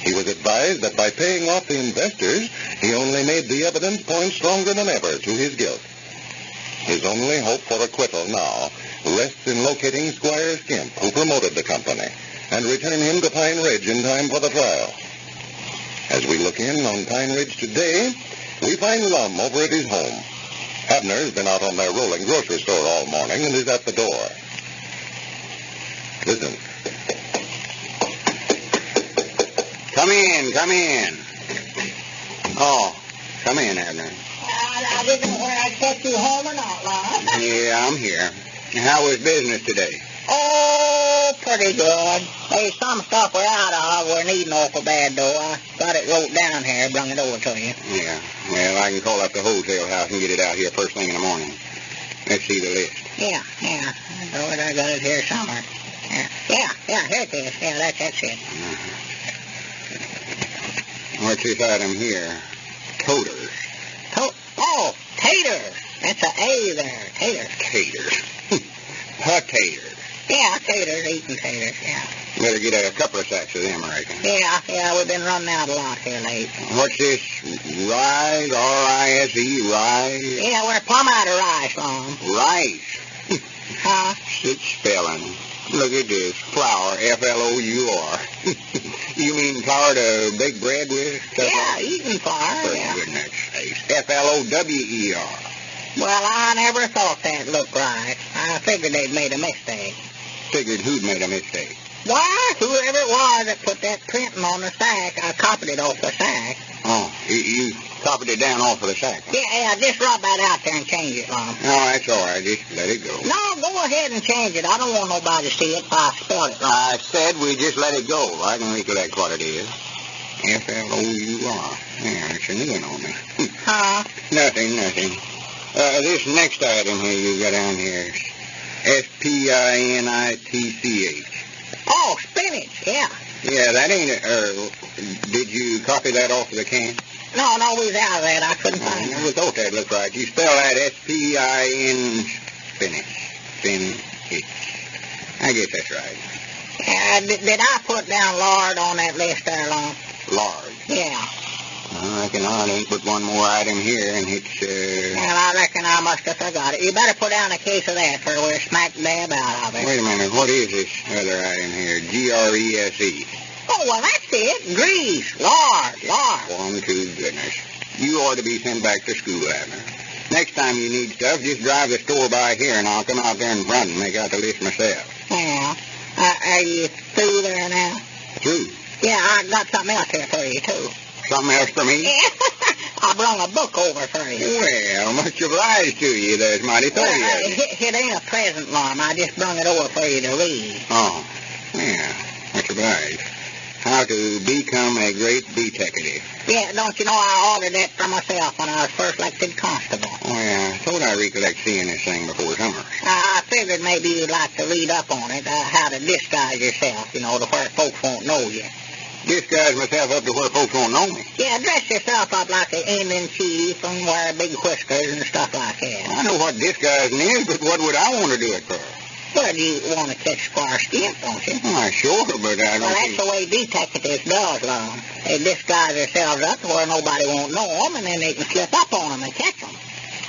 He was advised that by paying off the investors, he only made the evidence point stronger than ever to his guilt. His only hope for acquittal now rests in locating Squire Skimp, who promoted the company, and return him to Pine Ridge in time for the trial. As we look in on Pine Ridge today, we find Lum over at his home. Abner's been out on their rolling grocery store all morning and is at the door. Listen. Come in, come in. Oh, come in, Abner. I didn't know whether I'd catch you home or not, Lum. Yeah, I'm here. How was business today? Oh, pretty good. There's some stuff we're out of. We're needing awful bad, though. I got it wrote down here, brung it over to you. Yeah. Well, I can call up the wholesale house and get it out here first thing in the morning. Let's see the list. Yeah. Lord, I got it here somewhere. Yeah, here it is. Yeah, that's it. What's this item here? Toters. Oh, taters. That's an A there. Taters. Taters. Potatoes. Yeah, taters, eating taters, yeah. Better get a couple of sacks of them, I reckon. Yeah, we've been running out a lot here late. What's this? Rise, R-I-S-E, rise? Yeah, we're plumb out of rice, Lum. Rice? Huh? It's spelling. Look at this. Flour, F-L-O-U-R. You mean flour to bake bread with? Yeah, eating flour, For yeah. goodness sakes. F-L-O-W-E-R. Well, I never thought that looked right. I figured they'd made a mistake. Figured who'd made a mistake. Why, whoever it was that put that printing on the sack, I copied it off the sack. Oh, you copied it down off of the sack. Yeah, just rub that out there and change it, Lum. No, that's all right. Just let it go. No, go ahead and change it. I don't want nobody to see it if I spell it wrong. I said we just let it go. I can recollect what it is. F-L-O-U-R. Yeah, it's a new one on me. Huh? Nothing. This next item here you got down here is S-P-I-N-I-T-C-H. Oh, spinach, yeah. Yeah, that ain't did you copy that off of the can? No, we was out of that. I couldn't find I it. thought that looked right. You spell that S-P-I-N spinach. Spinach. I guess that's right. Did I put down lard on that list there, Lum? Lard. Yeah. I reckon I ain't put one more item here, and it's, Well, I reckon I must have forgot it. You better put down a case of that, for we're smack dab out of it. Wait a minute. What is this other item here? G-R-E-S-E. Oh, well, that's it. Grease. Lard. One, two, goodness. You ought to be sent back to school, Abner. Next time you need stuff, just drive the store by here, and I'll come out there in front and make out the list myself. Yeah. Are you through there now? Through? Yeah, I got something else here for you, too. Something else for me? I brung a book over for you. Well, much obliged to you. That's mighty thoughtful. It ain't a present, Lum. I just brung it over for you to read. Oh, yeah, much obliged. How to become a great detective. Yeah, don't you know I ordered that for myself when I was first elected constable. Oh, yeah, I thought I recollect seeing this thing before summer. I figured maybe you'd like to read up on it, how to disguise yourself, to where folks won't know you. Disguise myself up to where folks won't know me. Yeah, dress yourself up like an Indian chief and wear big whiskers and stuff like that. I know what disguising is, but what would I want to do it for? Well, you want to catch Squire Skimp, don't you? Why, sure, but I don't Well, that's the way detectives does, Lum. They disguise themselves up to where nobody won't know them, and then they can slip up on them and catch them.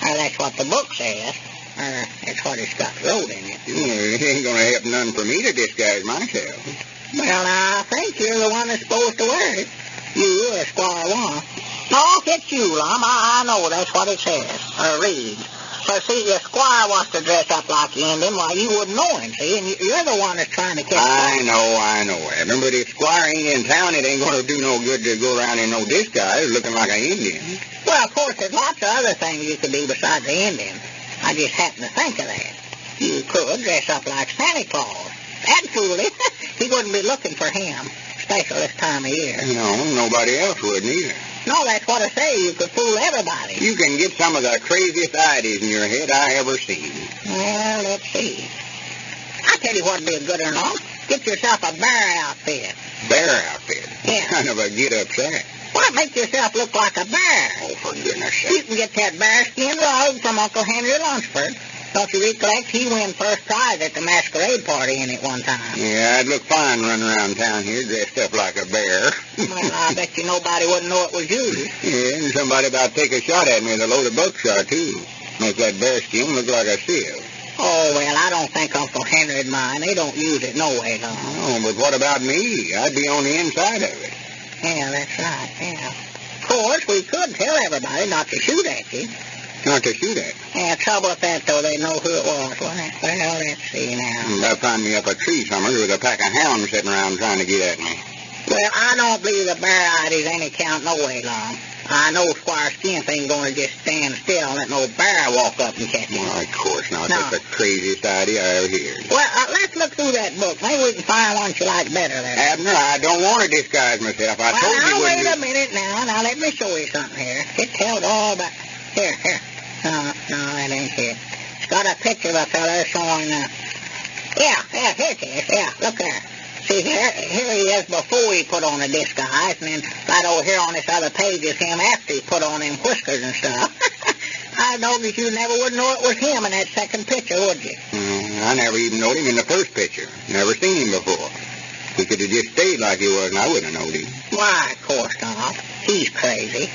That's what the book says. That's what it's got wrote in it. It ain't going to happen none for me to disguise myself. Well, I think you're the one that's supposed to wear it. You or Squire one. No, it's you, Lum. I know that's what it says, or reads. So, see, if Squire wants to dress up like the Indian, why, you wouldn't know him, see? And you're the one that's trying to catch him. I know, Abner. But if Squire ain't in town, it ain't going to do no good to go around in no disguise looking like an Indian. Well, of course, there's lots of other things you could be besides the Indian. I just happened to think of that. You could dress up like Santa Claus. That'd fool him. He wouldn't be looking for him, especially this time of year. No, nobody else would neither. No, that's what I say. You could fool everybody. You can get some of the craziest ideas in your head I ever seen. Well, let's see. I tell you what'd be a good one. Get yourself a bear outfit. Bear outfit? Yeah. What kind of a get-up that? Well, Well, make yourself look like a bear. Oh, for goodness You sake. can get that bearskin robe from Uncle Henry Lunsford. Don't you recollect he won first prize at the masquerade party in it one time? Yeah, I'd look fine running around town here dressed up like a bear. Well, I bet you nobody wouldn't know it was you. Yeah, and somebody about to take a shot at me with a load of buckshot, too. Make that bearskin look like a sieve. Oh, well, I don't think Uncle Henry'd mind. They don't use it no way, though. Oh, but what about me? I'd be on the inside of it. Yeah, that's right, yeah. Of course, we could tell everybody not to shoot at you. Not to shoot at. Yeah, trouble with that, though, they know who it was, wouldn't it? Well, let's see now. They'll find me up a tree somewhere with a pack of hounds sitting around trying to get at me. Well, I don't believe the bear id's any count no way, Lum. I know Squire Skimp ain't going to just stand still and let no bear walk up and catch him. Well, of course not. No. That's the craziest idea I ever heard. Well, let's look through that book. Maybe we can find one you like better there. Abner, I don't want to disguise myself. I told you Now, wouldn't wait a do- minute now. Now, let me show you something here. It tells all about... Here. No, that ain't it. It's got a picture of a fella showing... Yeah, here it is. Yeah, look there. See, here he is before he put on a disguise, and then right over here on this other page is him after he put on them whiskers and stuff. I noticed you never would know it was him in that second picture, would you? I never even knowed him in the first picture. Never seen him before. He could have just stayed like he was, and I wouldn't have known him. Why, of course not. He's crazy.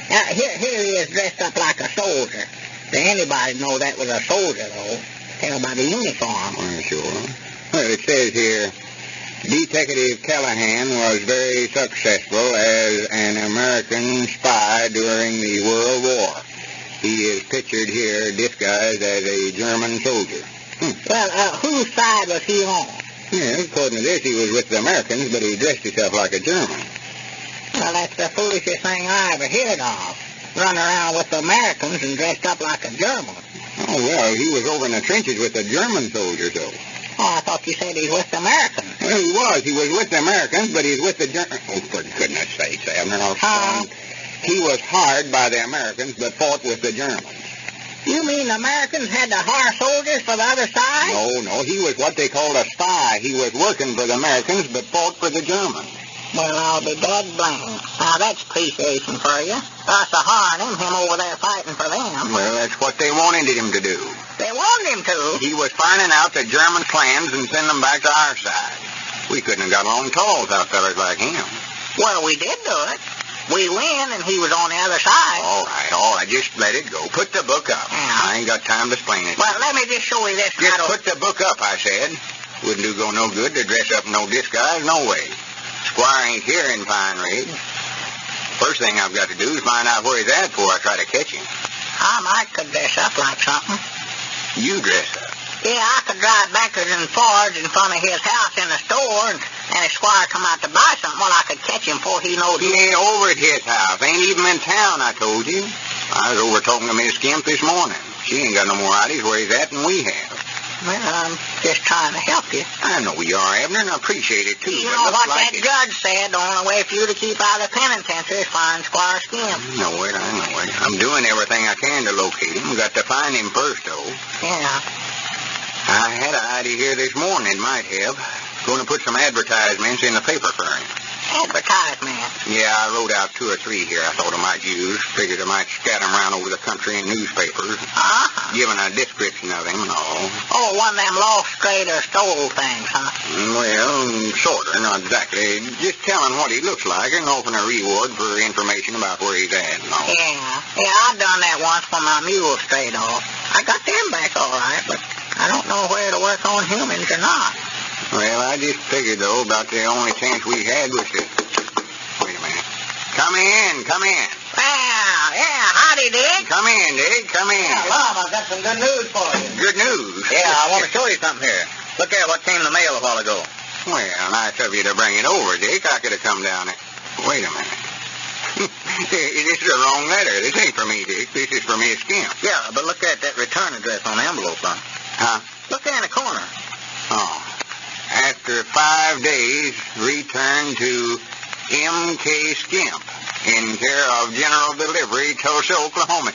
Now, here he is dressed up like a soldier. Did anybody know that was a soldier, though? Tell by the uniform. Well, sure. Well, it says here, Detective Callahan was very successful as an American spy during the World War. He is pictured here disguised as a German soldier. Well, whose side was he on? Yeah, according to this, he was with the Americans, but he dressed himself like a German. Well, that's the foolishest thing I ever heard of. Run around with the Americans and dressed up like a German. Oh, well, he was over in the trenches with the German soldiers, though. Oh, I thought you said he's with the Americans. Well, he was. He was with the Americans, but he's with the Germans. Oh, for goodness sakes, Abner. He was hired by the Americans, but fought with the Germans. You mean the Americans had to hire soldiers for the other side? No, he was what they called a spy. He was working for the Americans, but fought for the Germans. Well, I'll be dead blamed. Now, that's appreciation for you. Us a hiring him over there fighting for them. Well, that's what they wanted him to do. They wanted him to. He was finding out the German plans and sending them back to our side. We couldn't have got along tall without fellas like him. Well, we did do it. We win, and he was on the other side. All right. Just let it go. Put the book up. Yeah. I ain't got time to explain it. Well, let me just show you this. Just put the book up, I said. Wouldn't do go no good to dress up in no disguise, no way. Squire ain't here in Pine Ridge. First thing I've got to do is find out where he's at before I try to catch him. I might could dress up like something. You dress up. Yeah, I could drive backwards and forwards in front of his house in the store, and if Squire come out to buy something, well, I could catch him before he knows He ain't over at his house. Ain't even in town, I told you. I was over talking to Miss Skimp this morning. She ain't got no more ideas where he's at than we have. Well, I'm just trying to help you. I know you are, Abner, and I appreciate it, too. You but know looks what like that judge said, the only way for you to keep out of the penitentiary is find Squire Skimp. I know it. I'm doing everything I can to locate him. Got to find him first, though. Yeah. I had an idea here this morning, it might have. Going to put some advertisements in the paper for him. Advertisement. Yeah, I wrote out 2 or 3 here I thought I might use. Figured I might scatter them around over the country in newspapers. Uh-huh. Giving a description of him and all. Oh, one of them lost, strayed, or stole things, huh? Well, sort of, not exactly. Just telling what he looks like and offering a reward for information about where he's at and all. Yeah, I've done that once when my mule strayed off. I got them back all right, but I don't know where to work on humans or not. Well, I just figured, though, about the only chance we had was to... Wait a minute. Come in. Well, yeah, howdy, Dick. Come in, Dick. Come in. Lum, I've got some good news for you. Good news. Yeah, I want to show you something here. Look there, what came in the mail a while ago. Well, nice of you to bring it over, Dick. I could have come down it. Wait a minute. This is the wrong letter. This ain't for me, Dick. This is for Miss Skimp. Yeah, but look at that return address on the envelope, son. Huh? Look there in the corner. Oh. After 5 days, return to M.K. Skimp in care of General Delivery, Tulsa, Oklahoma.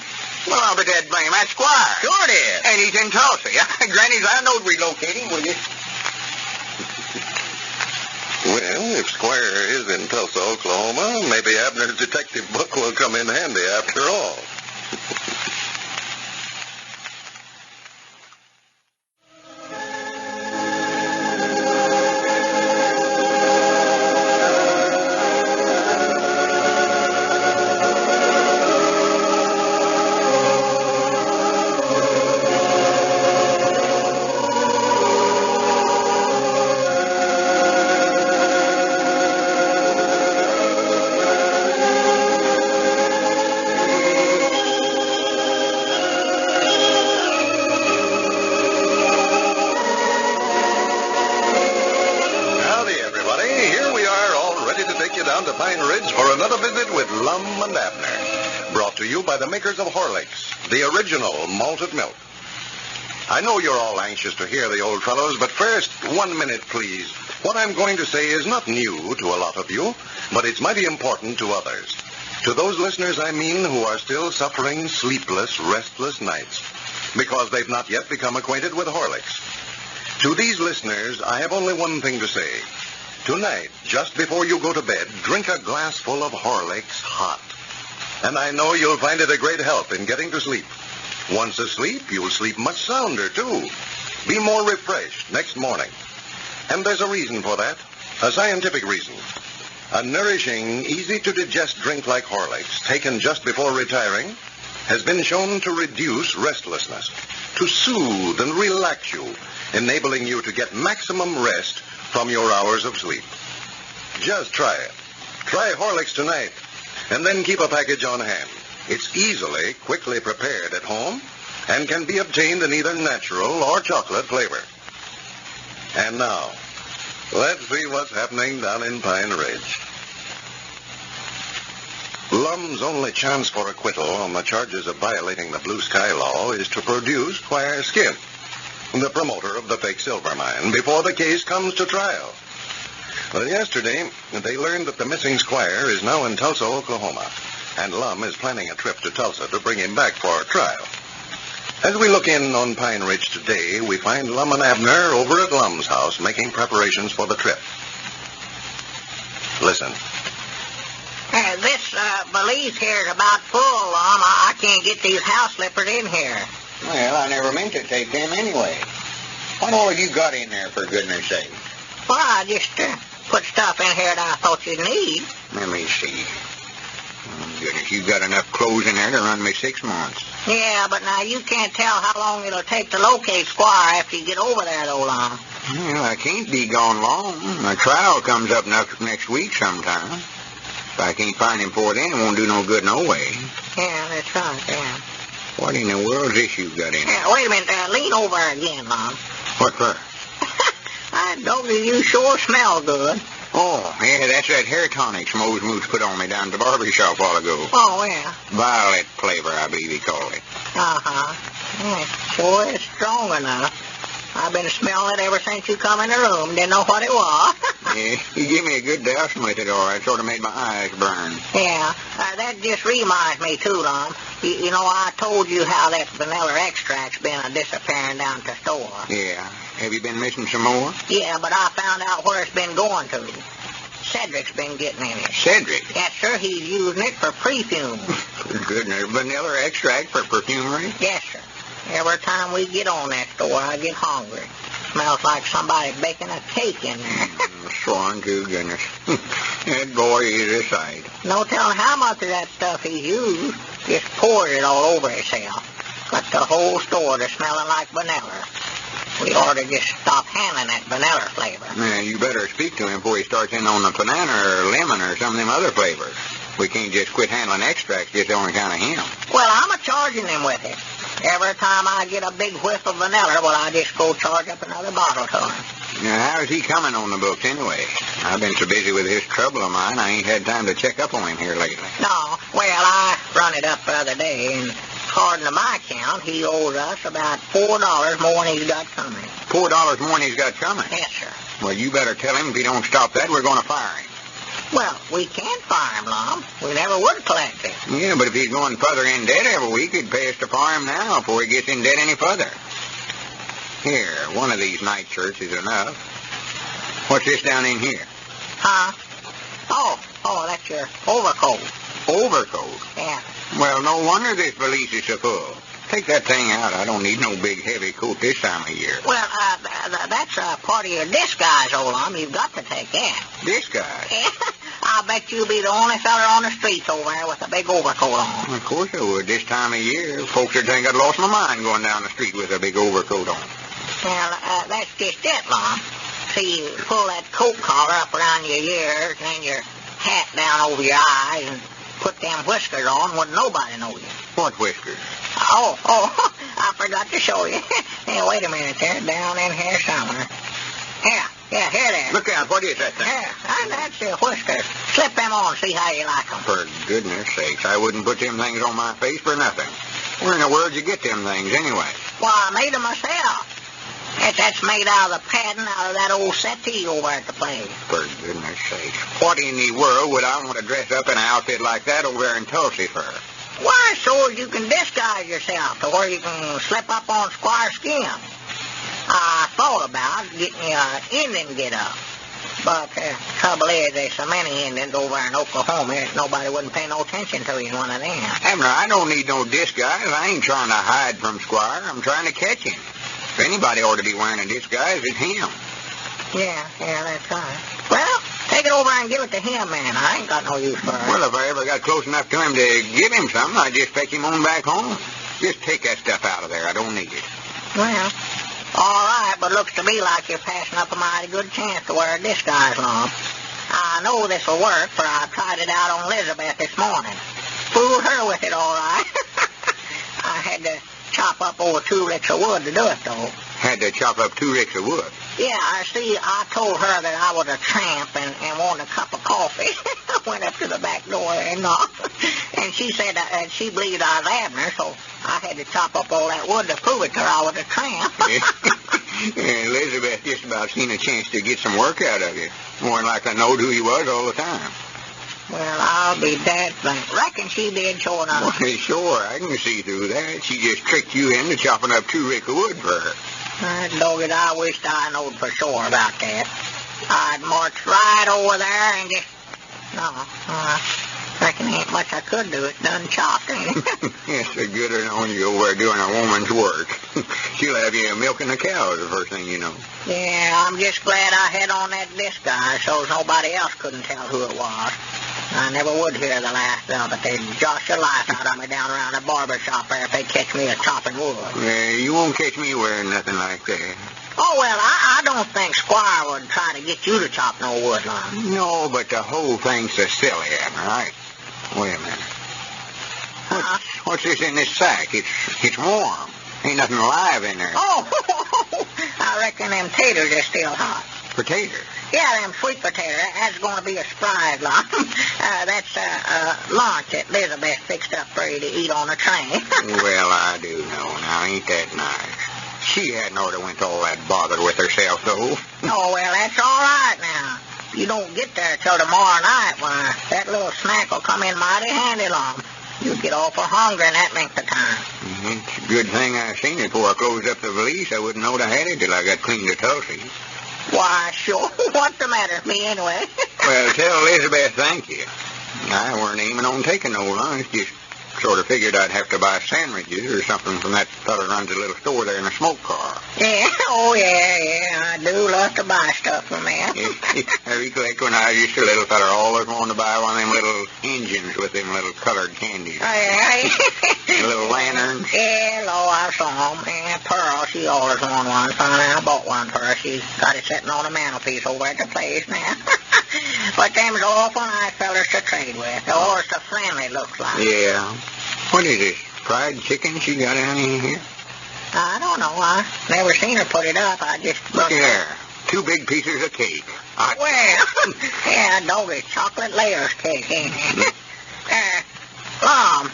Well, I'll be dead blame. That's Squire. Sure it is. And he's in Tulsa. Yeah, Granny's, I know'd relocate him, will you? Well, if Squire is in Tulsa, Oklahoma, maybe Abner's detective book will come in handy after all. For another visit with Lum and Abner, brought to you by the makers of Horlicks, the original malted milk. I know you're all anxious to hear the old fellows, but first, 1 minute, please. What I'm going to say is not new to a lot of you, but it's mighty important to others. To those listeners, I mean, who are still suffering sleepless, restless nights, because they've not yet become acquainted with Horlicks. To these listeners, I have only one thing to say. Tonight, just before you go to bed, drink a glass full of Horlicks hot. And I know you'll find it a great help in getting to sleep. Once asleep, you'll sleep much sounder, too. Be more refreshed next morning. And there's a reason for that, a scientific reason. A nourishing, easy-to-digest drink like Horlicks, taken just before retiring, has been shown to reduce restlessness, to soothe and relax you, enabling you to get maximum rest from your hours of sleep. Just try it. Try Horlicks tonight, and then keep a package on hand. It's easily, quickly prepared at home, and can be obtained in either natural or chocolate flavor. And now, let's see what's happening down in Pine Ridge. Lum's only chance for acquittal on the charges of violating the Blue Sky Law is to produce Squire Skin, the promoter of the fake silver mine, before the case comes to trial. Well, yesterday, they learned that the missing Squire is now in Tulsa, Oklahoma, and Lum is planning a trip to Tulsa to bring him back for trial. As we look in on Pine Ridge today, we find Lum and Abner over at Lum's house making preparations for the trip. Listen. This valise here is about full, Lum. I can't get these house slippers in here. Well, I never meant to take them anyway. What all have you got in there, for goodness sake? Well, I just put stuff in here that I thought you'd need. Let me see. Oh, goodness, you've got enough clothes in there to run me 6 months. Yeah, but now you can't tell how long it'll take to locate Squire after you get over there, though, Lum. Well, I can't be gone long. My trial comes up next week sometime. If I can't find him before then, it won't do no good no way. Yeah, that's right, yeah. What in the world's this you've got in there? Wait a minute. Lean over again, Lum. What for? Doggy, you sure smell good. Oh, yeah, that's that hair tonic Mose Moose put on me down at the barber shop a while ago. Oh, yeah. Violet flavor, I believe he called it. Uh-huh. Yeah, sure is strong enough. I've been smelling it ever since you come in the room. Didn't know what it was. Yeah, you give me a good dousing with it, all right. Sort of made my eyes burn. Yeah, that just reminds me, too, Lum. You know, I told you how that vanilla extract's been disappearing down at the store. Yeah. Have you been missing some more? Yeah, but I found out where it's been going to. Cedric's been getting in it. Cedric? Yes, sir. He's using it for perfume. Goodness, vanilla extract for perfumery? Yes, sir. Every time we get on that store, I get hungry. Smells like somebody baking a cake in there. Sworn to goodness. That boy is a sight. No telling how much of that stuff he used. Just poured it all over himself. Got the whole store to smelling like vanilla. We ought to just stop handling that vanilla flavor. Man, you better speak to him before he starts in on the banana or lemon or some of them other flavors. We can't just quit handling extracts, just the only kind of him. Well, I'm a-charging him with it. Every time I get a big whiff of vanilla, well, I just go charge up another bottle to him. Now, how's he coming on the books anyway? I've been so busy with this trouble of mine, I ain't had time to check up on him here lately. No, well, I run it up the other day, and according to my count, he owes us about $4 more than he's got coming. $4 more than he's got coming? Yes, sir. Well, you better tell him if he don't stop that, we're going to fire him. Well, we can't fire him, Lum. We never would collect it. Yeah, but if he's going further in debt every week, it'd pay us to fire him now before he gets in debt any further. Here, one of these night shirts is enough. What's this down in here? Huh? Oh, that's your overcoat. Overcoat? Yeah. Well, no wonder this valise is so full. Take that thing out. I don't need no big, heavy coat this time of year. Well, that's part of your disguise, old Lum. You've got to take that. Disguise? Yeah. I'll bet you'll be the only fella on the streets over there with a big overcoat on. Of course I would. This time of year, folks would think I'd lost my mind going down the street with a big overcoat on. Well, that's just it, Lum. See, you pull that coat collar up around your ears, and then your hat down over your eyes, and put them whiskers on, wouldn't nobody know you. What whiskers? Oh, I forgot to show you. Hey, wait a minute there, down in here somewhere. Yeah, here there. Look out, what is that thing? Yeah, that's your whiskers. Slip them on, see how you like them. For goodness sakes, I wouldn't put them things on my face for nothing. Where in the world did you get them things anyway? Well, I made them myself. That's made out of the padding out of that old settee over at the place. For goodness sakes, what in the world would I want to dress up in an outfit like that over there in Tulsa for? Why, so as you can disguise yourself to where you can slip up on Squire's skin. I thought about getting you an Indian get-up. But the trouble is, there's so many Indians over in Oklahoma that nobody wouldn't pay no attention to you in one of them. Abner, I don't need no disguise. I ain't trying to hide from Squire. I'm trying to catch him. If anybody ought to be wearing a disguise, it's him. Yeah, that's right. Well, take it over and give it to him, man. I ain't got no use for it. Well, if I ever got close enough to him to give him something, I'd just fetch him on back home. Just take that stuff out of there. I don't need it. Well, all right, but looks to me like you're passing up a mighty good chance to wear a disguise, Lum. I know this will work, for I tried it out on Elizabeth this morning. Fooled her with it, all right. I had to chop up over 2 ricks of wood to do it, though. Had to chop up 2 ricks of wood? Yeah, I told her that I was a tramp and wanted a cup of coffee. I went up to the back door and knocked. And she said she believed I was Abner, so I had to chop up all that wood to prove it to her I was a tramp. Elizabeth just about seen a chance to get some work out of you. More than likely knowed who you was all the time. Well, I'll be dead blank. Reckon she did, sure enough. Well, sure, I can see through that. She just tricked you into chopping up 2 ricks of wood for her. Dog it, I wished I knowed for sure about that. I'd march right over there and just... No, reckon ain't much I could do. It's done chopped, ain't it? Yes, the gooder knowing you over there doing a woman's work. She'll have you milking the cows the first thing you know. Yeah, I'm just glad I had on that disguise so nobody else couldn't tell who it was. I never would hear the last of it. They'd josh the life out of me down around the barber shop there if they catch me chopping wood. You won't catch me wearing nothing like that. Oh, well, I don't think Squire would try to get you to chop no wood, Lum. No, but the whole thing's so silly, Abner. Wait a minute. What's this in this sack? It's warm. Ain't nothing alive in there. Oh, I reckon them taters are still hot. Potatoes? Yeah, them sweet potatoes. That's going to be a surprise, Lum. That's lunch that Elizabeth fixed up for you to eat on the train. Well, I do know. Now, ain't that nice? She hadn't ought to went to all that bother with herself, though. Oh, well, that's all right now. You don't get there till tomorrow night. Why, that little snack will come in mighty handy, Lum. You'll get awful hungry in that length of time. It's a good thing I seen it before I closed up the valise. I wouldn't know I had it till I got clean to Tulsa. Why, sure. What's the matter with me, anyway? Well, tell Elizabeth thank you. I weren't aiming on taking no lunch. Just sort of figured I'd have to buy sandwiches or something from that fella runs a little store there in a smoke car. Yeah, I do love to buy stuff from there. I recollect when I was just a little fella, always wanted to buy one of them little engines with them little colored candies. The little lanterns. Yeah, I saw them. And Pearl, she always wanted one. Finally, I bought one for her. She's got it sitting on a mantelpiece over at the place now. But them's awful nice fellas to trade with. They're always so friendly, looks like. Yeah. What is this? Fried chicken she got any here? I don't know. I never seen her put it up. I just... Look there. 2 big pieces of cake. Well, yeah, doggy chocolate layers cake, ain't it? Lum,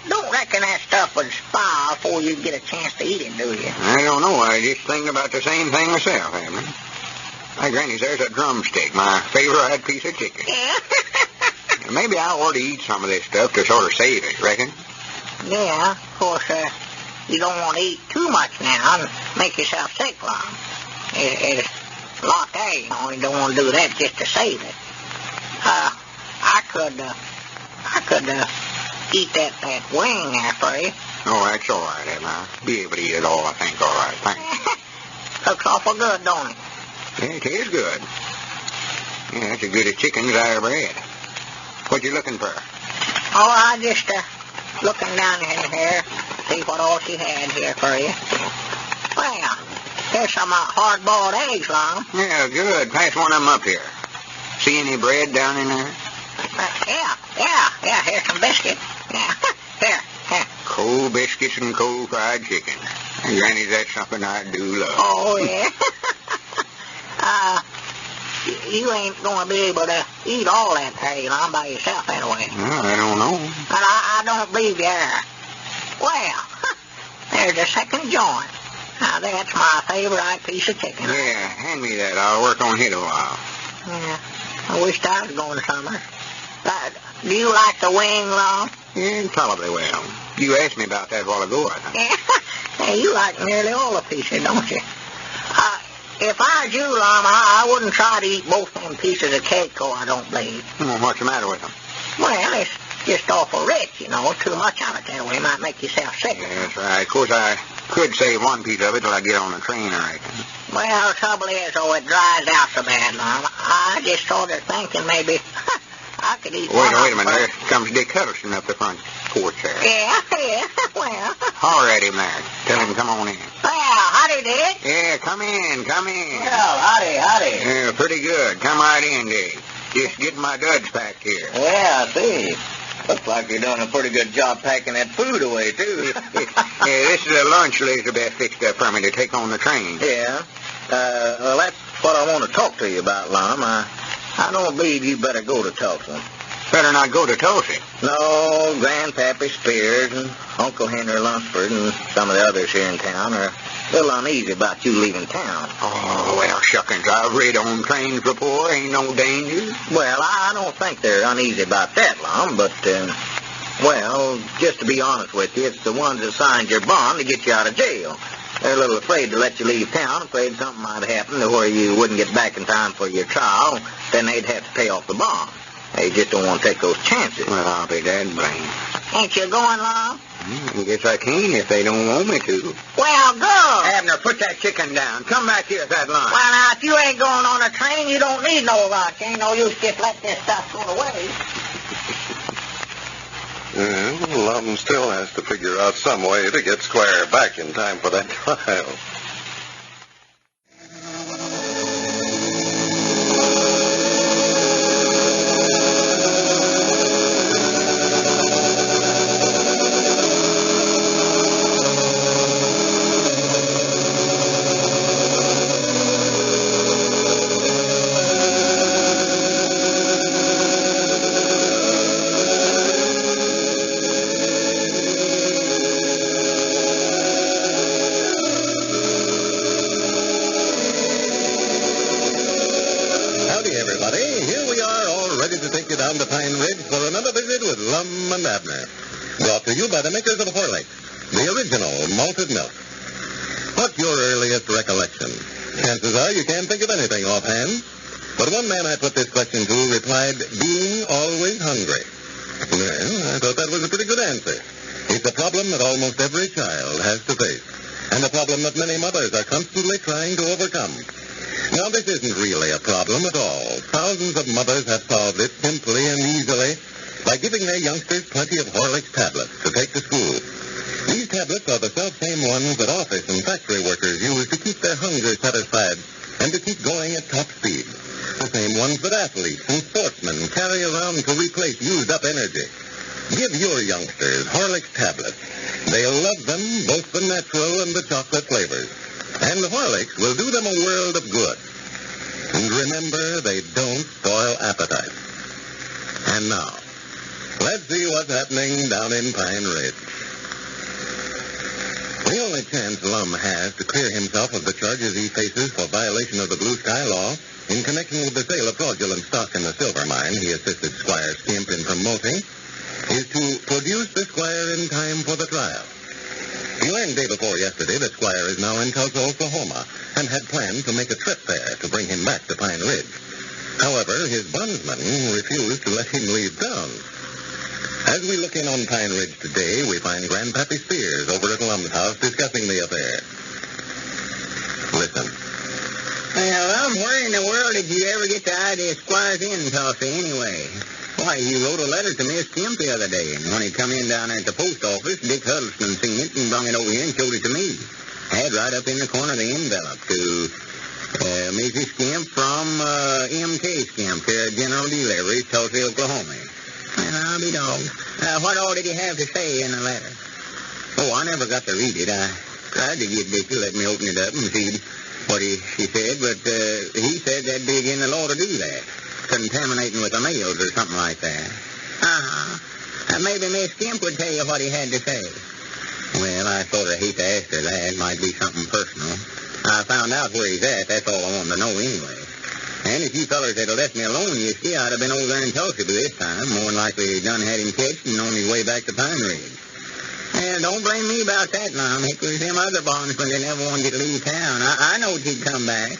don't reckon that stuff would spoil before you get a chance to eat it, do you? I don't know. I just think about the same thing myself, Abner. My granny says a drumstick, my favorite piece of chicken. Yeah. Maybe I ought to eat some of this stuff to sort of save it, reckon? Yeah, of course, you don't want to eat too much now and make yourself sick, Lum. lot there, you know. You don't want to do that just to save it. I could eat that wing there for you. Oh, that's all right, Abner. I'll be able to eat it all, I think. All right, thanks. Looks awful good, don't it? Yeah, it is good. Yeah, that's as good as chickens I ever had. What you looking for? Oh, I just looking down in here, see what all she had here for you. Well, here's some hard-boiled eggs, Lum. Yeah, good. Pass one of them up here. See any bread down in there? Yeah, here's some biscuits. Yeah, here. Cold biscuits and cold fried chicken. Granny, that's something I do love. Oh, yeah. You ain't going to be able to eat all that there, Lum, by yourself anyway. Well, I don't know. But I don't believe you are. Well, there's a second joint. Now, that's my favorite piece of chicken. Yeah, hand me that. I'll work on it a while. Yeah, I wished I was going somewhere. Do you like the wing, Lum? Yeah, probably will. You asked me about that a while ago, I think. Yeah, hey, you like nearly all the pieces, don't you? If I was you, Lum, I wouldn't try to eat both them pieces of cake, I don't believe. Well, what's the matter with them? Well, it's just awful rich, you know. Too much of it that way might make yourself sick. Yeah, that's right. Of course, I could save one piece of it till I get on the train, I reckon. Well, the trouble is, it dries out so bad, Lum. I just started thinking maybe I could eat one. Wait a minute. There comes Dick Huddleston up the front porch there. Yeah, well. Holler at him there. Tell him to come on in. Well, howdy, Dick. Yeah, come in. Well, howdy. Yeah, pretty good. Come right in, Dick. Just getting my duds packed here. Yeah, I see. Looks like you're doing a pretty good job packing that food away, too. Yeah, this is a lunch Elizabeth fixed up for me to take on the train. Yeah. Well, that's what I want to talk to you about, Lum. I don't believe you better go to Tulsa. Better not go to Tulsa. No, Grandpappy Spears and Uncle Henry Lunsford and some of the others here in town are a little uneasy about you leaving town. Oh, well, shuckins, I've rid on trains before. Ain't no danger. Well, I don't think they're uneasy about that, Lum, but, well, just to be honest with you, it's the ones that signed your bond to get you out of jail. They're a little afraid to let you leave town, afraid something might happen to where you wouldn't get back in time for your trial. Then they'd have to pay off the bond. They just don't want to take those chances. Well, I'll be dead blamed. Ain't you going, Lum? I guess I can if they don't want me to. Well, go. Abner, put that chicken down. Come back here at that lunch. Well, now, if you ain't going on a train, you don't need no lunch. Ain't no use just let this stuff go to waste. Well, Lum still has to figure out some way to get Squire back in time for that trial. Down to Pine Ridge for another visit with Lum and Abner. Brought to you by the makers of Horlicks, the original malted milk. What's your earliest recollection? Chances are you can't think of anything offhand. But one man I put this question to replied, being always hungry. Well, I thought that was a pretty good answer. It's a problem that almost every child has to face, and a problem that many mothers are constantly trying to overcome. Now, this isn't really a problem at all. Thousands of mothers have solved it simply and easily by giving their youngsters plenty of Horlicks tablets to take to school. These tablets are the self-same ones that office and factory workers use to keep their hunger satisfied and to keep going at top speed. The same ones that athletes and sportsmen carry around to replace used-up energy. Give your youngsters Horlicks tablets. They'll love them, both the natural and the chocolate flavors. And Horlicks will do them a world of good. And remember, they don't spoil appetite. And now, let's see what's happening down in Pine Ridge. The only chance Lum has to clear himself of the charges he faces for violation of the Blue Sky Law in connection with the sale of fraudulent stock in the silver mine he assisted Squire Skimp in promoting is to produce the Squire in time for the trial. He learned day before yesterday that Squire is now in Tulsa, Oklahoma, and had planned to make a trip there to bring him back to Pine Ridge. However, his bondsman refused to let him leave town. As we look in on Pine Ridge today, we find Grandpappy Spears over at Lum's house discussing the affair. Listen. Well, where in the world did you ever get the idea of Squire's in Tulsa anyway? Why, he wrote a letter to Miss Kemp the other day, and when he come in down there at the post office, Dick Huddleston seen it and brought it over here and showed it to me. Had right up in the corner of the envelope to Mrs. Kemp from M.K. Kemp, General Delivery, Tulsa, Oklahoma. And I'll be dogged. What all did he have to say in the letter? Oh, I never got to read it. I tried to get Dick to let me open it up and see what she said, but he said that'd be against the law to do that. Contaminating with the mails or something like that. Maybe Miss Kemp would tell you what he had to say. Well, I sort of hate to ask her that. It might be something personal. I found out where he's at. That's all I wanted to know anyway. And if you fellers had left me alone, you see, I'd have been over there in Tulsa by this time. More than likely done had him catched and on his way back to Pine Ridge. Well, don't blame me about that, Lum. It was them other bondsmen that never wanted you to leave town. I knowed you'd come back.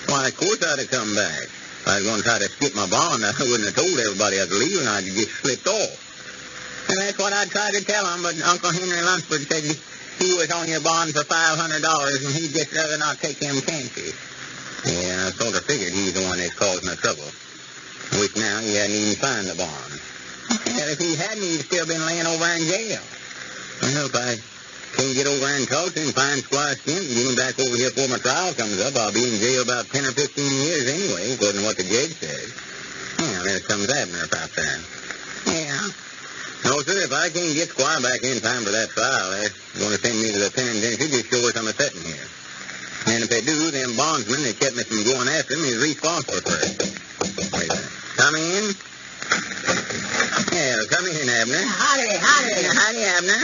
Why, of course I'd have come back. If I was going to try to skip my bond, I wouldn't have told everybody I was leaving. I'd just slipped off. And that's what I tried to tell him, but Uncle Henry Lunsford said he was on your bond for $500, and he'd just rather not take them chances. Yeah, I sort of figured he was the one that's causing the trouble. Which now he hadn't even signed the bond. And if he hadn't, he'd still been laying over in jail. Well, if I can't get over in Tulsa and find Squire Kemp and get him back over here before my trial comes up, I'll be in jail about 10 or 15 years anyway, according to what the judge says. Yeah, there comes Abner out there. Yeah. No, sir, if I can't get Squire back in time for that trial, they're going to send me to the penitentiary just show us I'm a sitting here. And if they do, them bondsmen that kept me from going after him is responsible for it. Wait a minute. Come in. Yeah, come in, Abner. Howdy, Abner.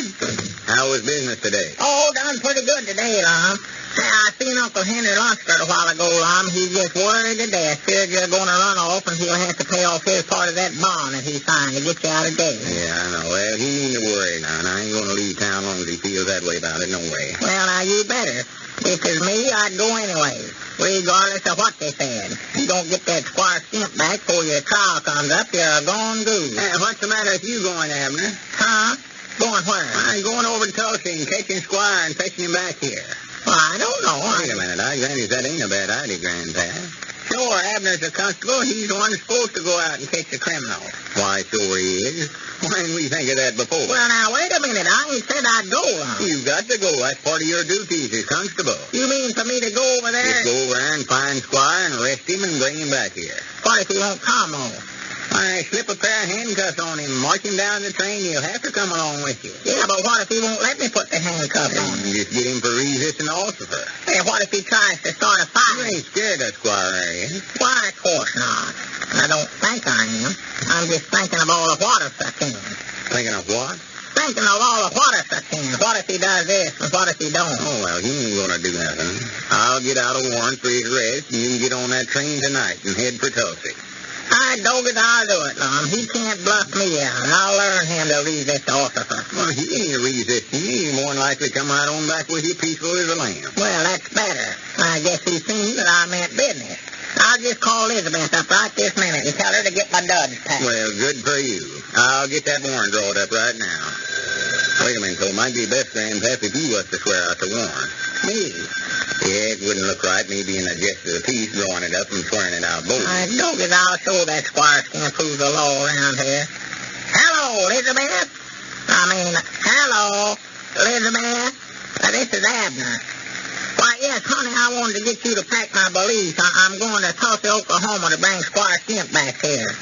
How was business today? Oh, done pretty good today, Lum. Say, I seen Uncle Henry Lunsford a while ago, Lum. He's just worried to death. Feared you're going to run off and he'll have to pay off his part of that bond that he signed to get you out of jail. Yeah, I know. Well, he needn't to worry now, and I ain't going to leave town long as he feels that way about it, no way. Well, now, you better. If it's me, I'd go anyway, regardless of what they said. You don't get that Squire Kemp back before your trial comes up, you're a gone goose. What's the matter with you going, Abner? Huh? Going where? I'm going over to Tulsa and catching Squire and fetching him back here. Well, I don't know. Wait a minute. I grant you that ain't a bad idea, Grandpap. Sure, Abner's a constable. He's the one supposed to go out and catch the criminal. Why, sure he is. Why didn't we think of that before? Well, now, wait a minute. I ain't said I'd go, Lum. You've got to go. That's part of your duties as constable. You mean for me to go over there? Just go over there and find Squire and arrest him and bring him back here. What if he won't come on? Why, slip a pair of handcuffs on him, march him down the train. He'll have to come along with you. Yeah, but what if he won't let me put the handcuffs on him? Just get him for resisting the officer. Hey, what if he tries to start a You fight? ain't scared of Squire, are you? Why, of course not. I don't think I am. I'm just thinking of all the water sucked in. Thinking of what? Thinking of all the water sucked in. What if he does this and what if he don't? Oh, well, he ain't going to do nothing. I'll get out a warrant for his arrest, and you can get on that train tonight and head for Tulsa. I dog it, I'll do it, Lum. He can't bluff me out, and I'll learn him to resist the officer. Well, he ain't resisting you. He's more than likely come right on back with you peaceful as a lamb. Well, that's better. I guess he seen that I meant business. I'll just call Elizabeth up right this minute and tell her to get my duds packed. Well, good for you. I'll get that warrant drawn up right now. Wait a minute, so it might be best, Grandpap, if you was to swear out the warrant. Me? Yeah, it wouldn't look right, me being a justice of the peace, drawing it up and swearing it out both. I dog it, I'll show that Squire can't prove the law around here. Hello, Elizabeth? Hello, Elizabeth? This is Abner. Why, yes, honey, I wanted to get you to pack my valise. I'm going to Tulsa, Oklahoma to bring Squire Kemp back here.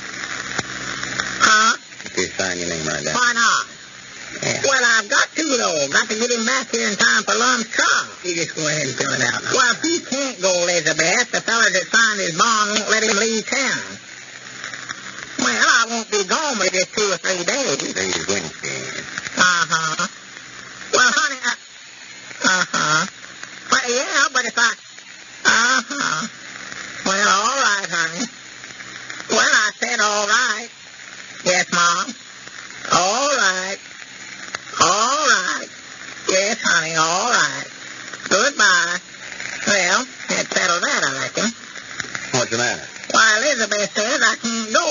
Huh? Just sign your name right there. Why not? Yeah. Well, I've got to, though. Got to get him back here in time for Lum's trial. You just go ahead and fill it out now. Well, if he can't go, Elizabeth, the fella that signed his bond won't let him leave town. Well, I won't be gone for just 2 or 3 days. Today's Wednesday. Uh-huh. Well, honey, Well, yeah, but if I... Uh-huh. Well, all right, honey. Well, I said all right. Yes, Mom. All right. All right. Yes, honey, all right. Goodbye. Well, that the matter? Why, Elizabeth says I can't go.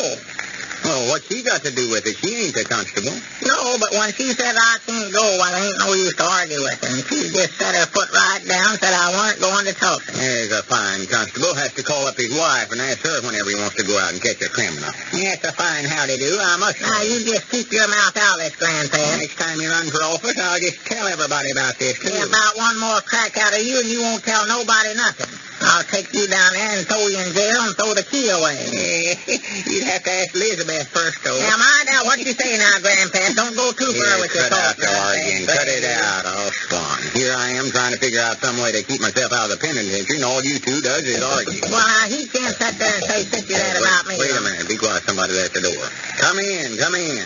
Oh, what's she got to do with it? She ain't the constable. No, but when she said I can't go, well, ain't no use to argue with her. And she just set her foot right down, said I weren't going to Tulsa. There's a fine constable. Has to call up his wife and ask her whenever he wants to go out and catch a criminal. That's a fine howdy-do, I must say. Now, you just keep your mouth out of this, Grandpa. Next time you run for office, I'll just tell everybody about this, too. Yeah, about one more crack out of you, and you won't tell nobody nothing. I'll take you down there and throw you in jail and throw the key away. You'd have to ask Elizabeth first, though. Now, mind out what you say now, Grandpa. Don't go too far with your cut out talk. the arguing. Cut it out. All spawn. Here I am trying to figure out some way to keep myself out of the penitentiary, and all you two does is argue. Well, now, he can't sit there and say such that about me. Wait a minute. Be quiet. Somebody's at the door. Come in. Come in.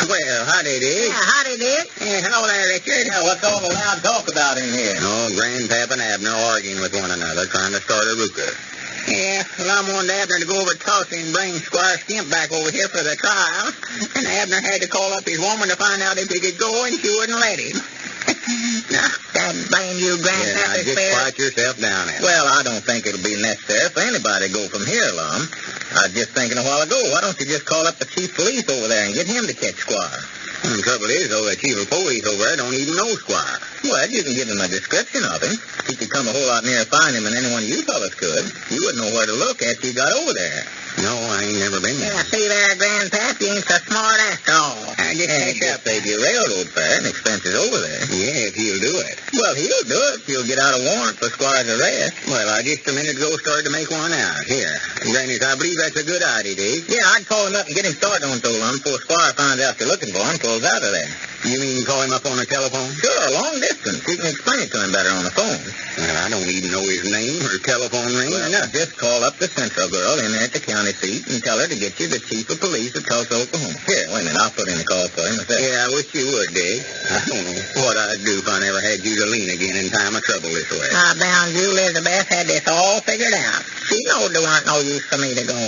Well, howdy, Dick. Yeah, howdy, Dick. Hey, hello there, Richard. What's all the loud talk about in here? Oh, Grandpap and Abner arguing with one another, trying to start a ruckus. Yeah, Lum wanted Abner to go over to Tulsa and bring Squire Skimp back over here for the trial. And Abner had to call up his woman to find out if he could go, and she wouldn't let him. Now, that blame you, Grandpap, Yeah, is just fair. quiet yourself down, Abner. Well, I don't think it'll be necessary for anybody to go from here, Lum. I was just thinking a while ago, why don't you just call up the chief of police over there and get him to catch Squire? The trouble is, though, the chief of police over there don't even know Squire. Well, you can give him a description of him. He could come a whole lot nearer find him than any one of you fellas could. You wouldn't know where to look after you got over there. No, I ain't never been there. Yeah, see there, Grandpap, you ain't so smart after all. I just And just save you railroad fare and expenses over there. Yeah, if he'll do it. Well, he'll do it if you'll get out a warrant for Squire's arrest. Well, I just a minute ago started to make one out. Here. Granny, I believe that's a good idea, Dave. Yeah, I'd call him up and get him started on so long before Squire finds out you're looking for him and pulls out of there. You mean call him up on the telephone? Sure, long distance. You can explain it to him better on the phone. Well, I don't even know his name or telephone ring or Well, nothing. just call up the Central girl in there at the county seat and tell her to get you the chief of police of Tulsa, Oklahoma. Here, wait a minute. I'll put in a call for him. Yeah, I wish you would, Dave. I don't know what I'd do if I never had you to lean again in time of trouble this way. I bound you, Elizabeth, had this all figured out. She knowed there weren't no use for me to go.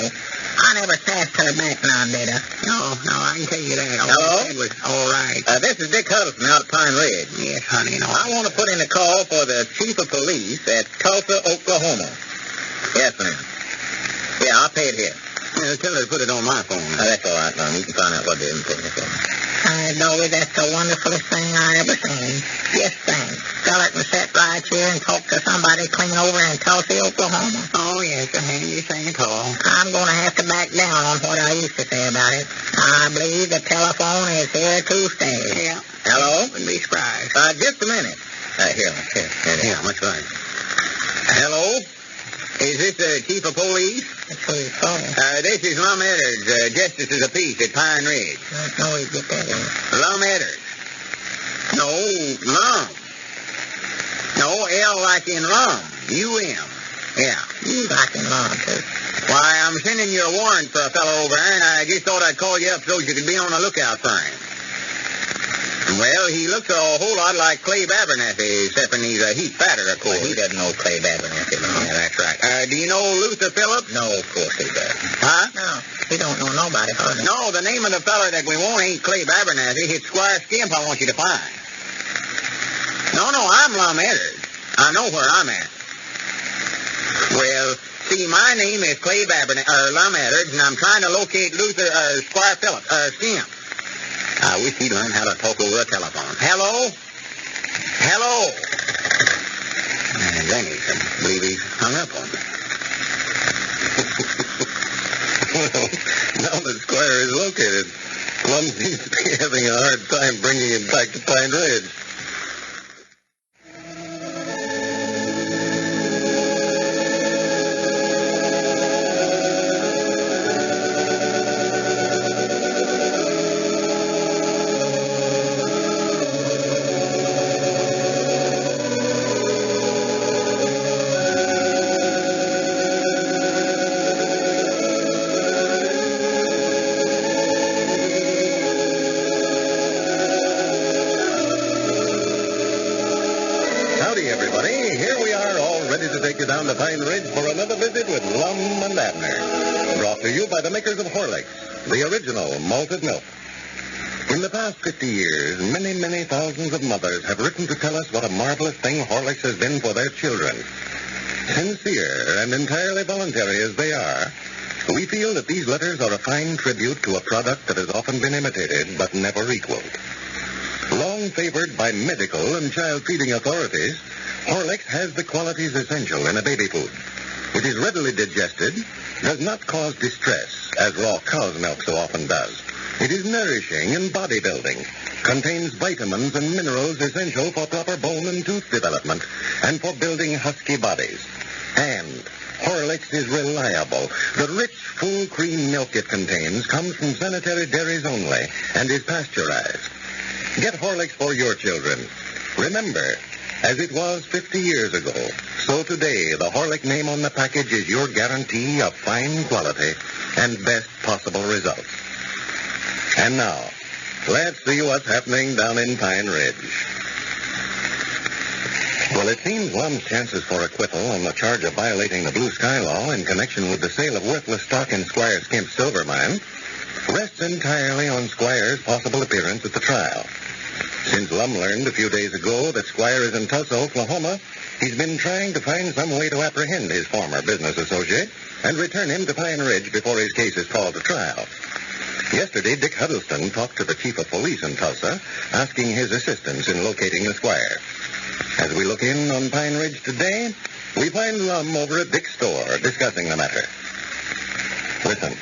I never sassed her back none, did I? No, I can tell you that. All Hello? I said was, all right. This is Dick Huddleston out at Pine Ridge. Yes, honey, no. I want to put in a call for the chief of police at Tulsa, Oklahoma. Yes, ma'am. Yeah, I'll pay it here. Tell her to put it on my phone. That's all right, Mom. You can find out what it is and put it in the phone. I know that's the wonderfulest thing I ever seen. Yes, thanks. Tell it and sit right here and talk to somebody clean over in Tulsa, Oklahoma. Oh, yes, a handy thing at all. I'm going to have to back down on what I used to say about it. I believe the telephone is here to stay. Yeah. Hello? Wouldn't be surprised. Just a minute. Here. Yeah, much right. Hello? Is this the chief of police? That's who he's calling. This is Lum Edders, Justice of the Peace at Pine Ridge. I know he'd get that in. Lum Edders. No, Lum. No, L like in Lum. U-M. Yeah. You like him on, too. Why, I'm sending you a warrant for a fellow over there, and I just thought I'd call you up so you could be on the lookout for him. Well, he looks a whole lot like Clay Abernathy, except he's a heap fatter, of course. He doesn't know Clay Abernathy. Yeah, that's right. Do you know Luther Phillips? No, of course he doesn't. Huh? No, he don't know nobody, hardly. No, the name of the fella that we want ain't Clay Abernathy. It's Squire Skimp I want you to find. No, I'm Lum Edders. I know where I'm at. Well, see, my name is Clay Lum Edders, and I'm trying to locate Squire Phillips, Skimp. I wish he'd learn how to talk over a telephone. Hello? And then I believe he's hung up on me. Well, now that Squire is located, Lum seems to be having a hard time bringing him back to Pine Ridge. Down to Pine Ridge for another visit with Lum and Abner. Brought to you by the makers of Horlicks, the original malted milk. In the past 50 years, many thousands of mothers have written to tell us what a marvelous thing Horlicks has been for their children. Sincere and entirely voluntary as they are, we feel that these letters are a fine tribute to a product that has often been imitated but never equaled. Long favored by medical and child-feeding authorities, Horlicks has the qualities essential in a baby food. It is readily digested, does not cause distress, as raw cow's milk so often does. It is nourishing and body-building, contains vitamins and minerals essential for proper bone and tooth development, and for building husky bodies. And Horlicks is reliable. The rich, full cream milk it contains comes from sanitary dairies only and is pasteurized. Get Horlicks for your children. Remember, as it was 50 years ago, so today the Horlick name on the package is your guarantee of fine quality and best possible results. And now, let's see what's happening down in Pine Ridge. Well, it seems Lum's chances for acquittal on the charge of violating the Blue Sky Law in connection with the sale of worthless stock in Squire Skimp's silver mine rests entirely on Squire's possible appearance at the trial. Since Lum learned a few days ago that Squire is in Tulsa, Oklahoma, he's been trying to find some way to apprehend his former business associate and return him to Pine Ridge before his case is called to trial. Yesterday, Dick Huddleston talked to the chief of police in Tulsa, asking his assistance in locating the Squire. As we look in on Pine Ridge today, we find Lum over at Dick's store discussing the matter. Listen.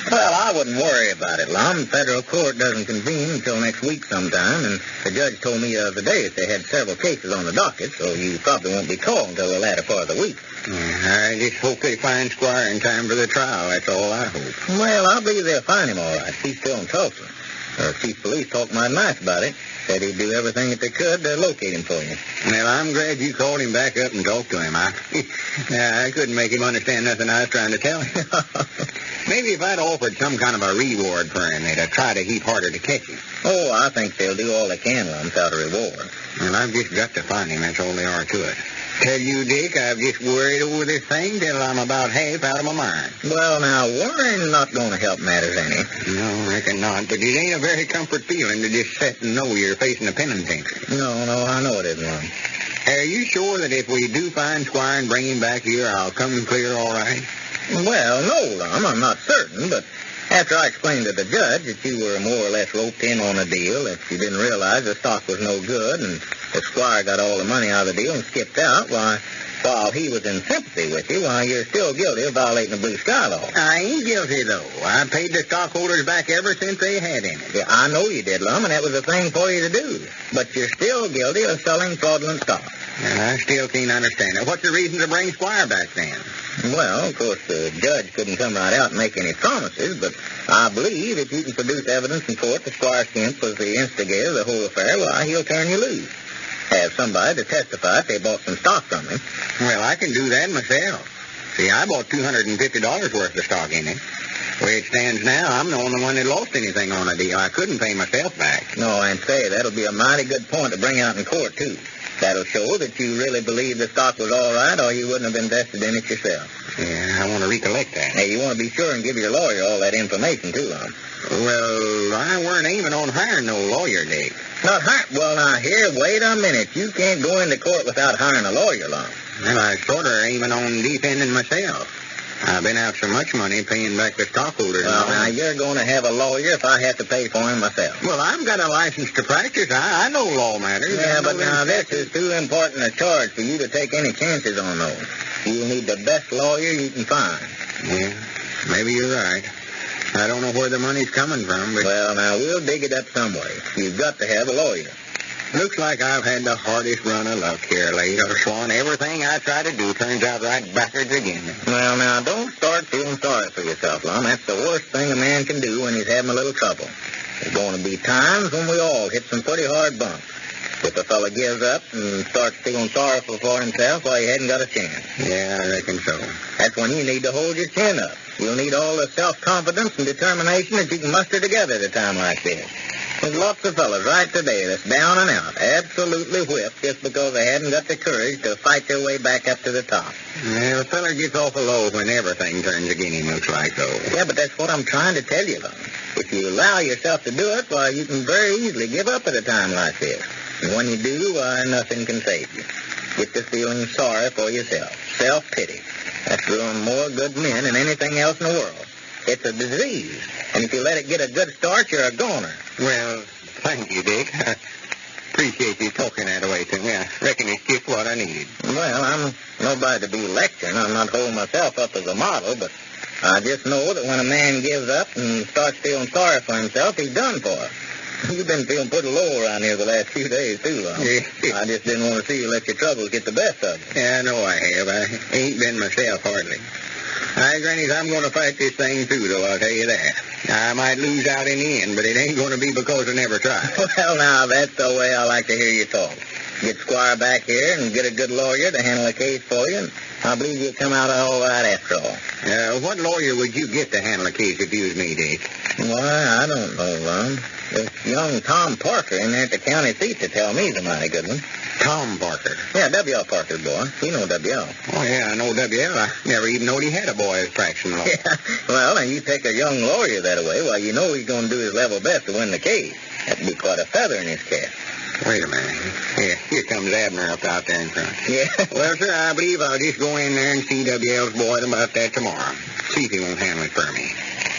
Well, I wouldn't worry about it, Lum. Federal court doesn't convene until next week sometime, and the judge told me the other day that they had several cases on the docket, so you probably won't be called until the latter part of the week. I just hope they find Squire in time for the trial. That's all I hope. Well, I believe they'll find him all right. He's still in Tulsa. Chief of Police talked mighty nice about it. Said he'd do everything that they could to locate him for you. Well, I'm glad you called him back up and talked to him. I couldn't make him understand nothing I was trying to tell him. Maybe if I'd offered some kind of a reward for him, they'd have tried a heap harder to catch him. Oh, I think they'll do all they can, Lum, without a reward. Well, I've just got to find him. That's all there are to it. Tell you, Dick, I've just worried over this thing till I'm about half out of my mind. Well, now, worrying's not going to help matters any. No, I reckon not. But it ain't a very comfort feeling to just sit and know you're facing a penitentiary. No, I know it isn't, Lum. Are you sure that if we do find Squire and bring him back here, I'll come clear all right? Well, no, Lum, I'm not certain, but after I explained to the judge that you were more or less roped in on a deal, that you didn't realize the stock was no good, and that Squire got all the money out of the deal and skipped out, why, while he was in sympathy with you, why, you're still guilty of violating the Blue Sky Law. I ain't guilty, though. I paid the stockholders back ever since they had any. Yeah, I know you did, Lum, and that was a thing for you to do. But you're still guilty of selling fraudulent stock. And I still can't understand it. What's the reason to bring Squire back then? Well, of course, the judge couldn't come right out and make any promises, but I believe if you can produce evidence in court that Squire Skimp was the instigator of the whole affair, why, he'll turn you loose. Have somebody to testify if they bought some stock from him. Well, I can do that myself. See, I bought $250 worth of stock in it. The way it stands now, I'm the only one that lost anything on the deal. I couldn't pay myself back. No, and say, that'll be a mighty good point to bring out in court, too. That'll show that you really believe the stock was all right, or you wouldn't have invested in it yourself. Yeah, I want to recollect that. Hey, you want to be sure and give your lawyer all that information, too, Lum. Well, I weren't aiming on hiring no lawyer, Dick. Not hiring? Well, now, here, wait a minute. You can't go into court without hiring a lawyer, Lum. Well, I sort of aiming on defending myself. I've been out so much money paying back the stockholders. Well, now, you're going to have a lawyer if I have to pay for him myself. Well, I've got a license to practice. I know law matters. Yeah, but now this is too important a charge for you to take any chances on those. You'll need the best lawyer you can find. Yeah, maybe you're right. I don't know where the money's coming from, but... Well, now, we'll dig it up some way. You've got to have a lawyer. Looks like I've had the hardest run of luck here lately, Swan. Everything I try to do turns out right backwards again. Well, now, don't start feeling sorry for yourself, Lum. That's the worst thing a man can do when he's having a little trouble. There's going to be times when we all hit some pretty hard bumps. If a fella gives up and starts feeling sorrowful for himself, well, he hadn't got a chance. Yeah, I reckon so. That's when you need to hold your chin up. You'll need all the self-confidence and determination that you can muster together at a time like this. There's lots of fellas right today that's down and out, absolutely whipped just because they hadn't got the courage to fight their way back up to the top. Well, a fella gets awful low when everything turns against him, looks like, though. Yeah, but that's what I'm trying to tell you, Lum. If you allow yourself to do it, why, you can very easily give up at a time like this. And when you do, why, nothing can save you. Get to feeling sorry for yourself. Self-pity. That's doing more good men than anything else in the world. It's a disease. And if you let it get a good start, you're a goner. Well, thank you, Dick. I appreciate you talking that way to me. I reckon it's just what I need. Well, I'm nobody to be lecturing. I'm not holding myself up as a model, but I just know that when a man gives up and starts feeling sorry for himself, he's done for. You've been feeling pretty low around here the last few days, too, Lum. Yeah. I just didn't want to see you let your troubles get the best of you. Yeah, I know I have. I ain't been myself hardly. Grannies, I'm going to fight this thing through, though, I'll tell you that. I might lose out in the end, but it ain't going to be because I never tried. Well, now, that's the way I like to hear you talk. Get Squire back here and get a good lawyer to handle the case for you, and I believe you'll come out all right after all. What lawyer would you get to handle the case if you was me, Dick? Why, I don't know, Lum. There's young Tom Parker in there at the county seat to tell me he's a mighty good one. Tom Parker? Yeah, W.L. Parker's boy. You know W.L. Oh, yeah, I know W.L. I never even knowed he had a boy as practicing law. Yeah, well, and you take a young lawyer that way, well, you know he's going to do his level best to win the case. That'd be quite a feather in his cap. Wait a minute. Here comes Abner up out there in front. Yeah. Well, sir, I believe I'll just go in there and see W.L.'s boy about that tomorrow. See if he won't handle it for me.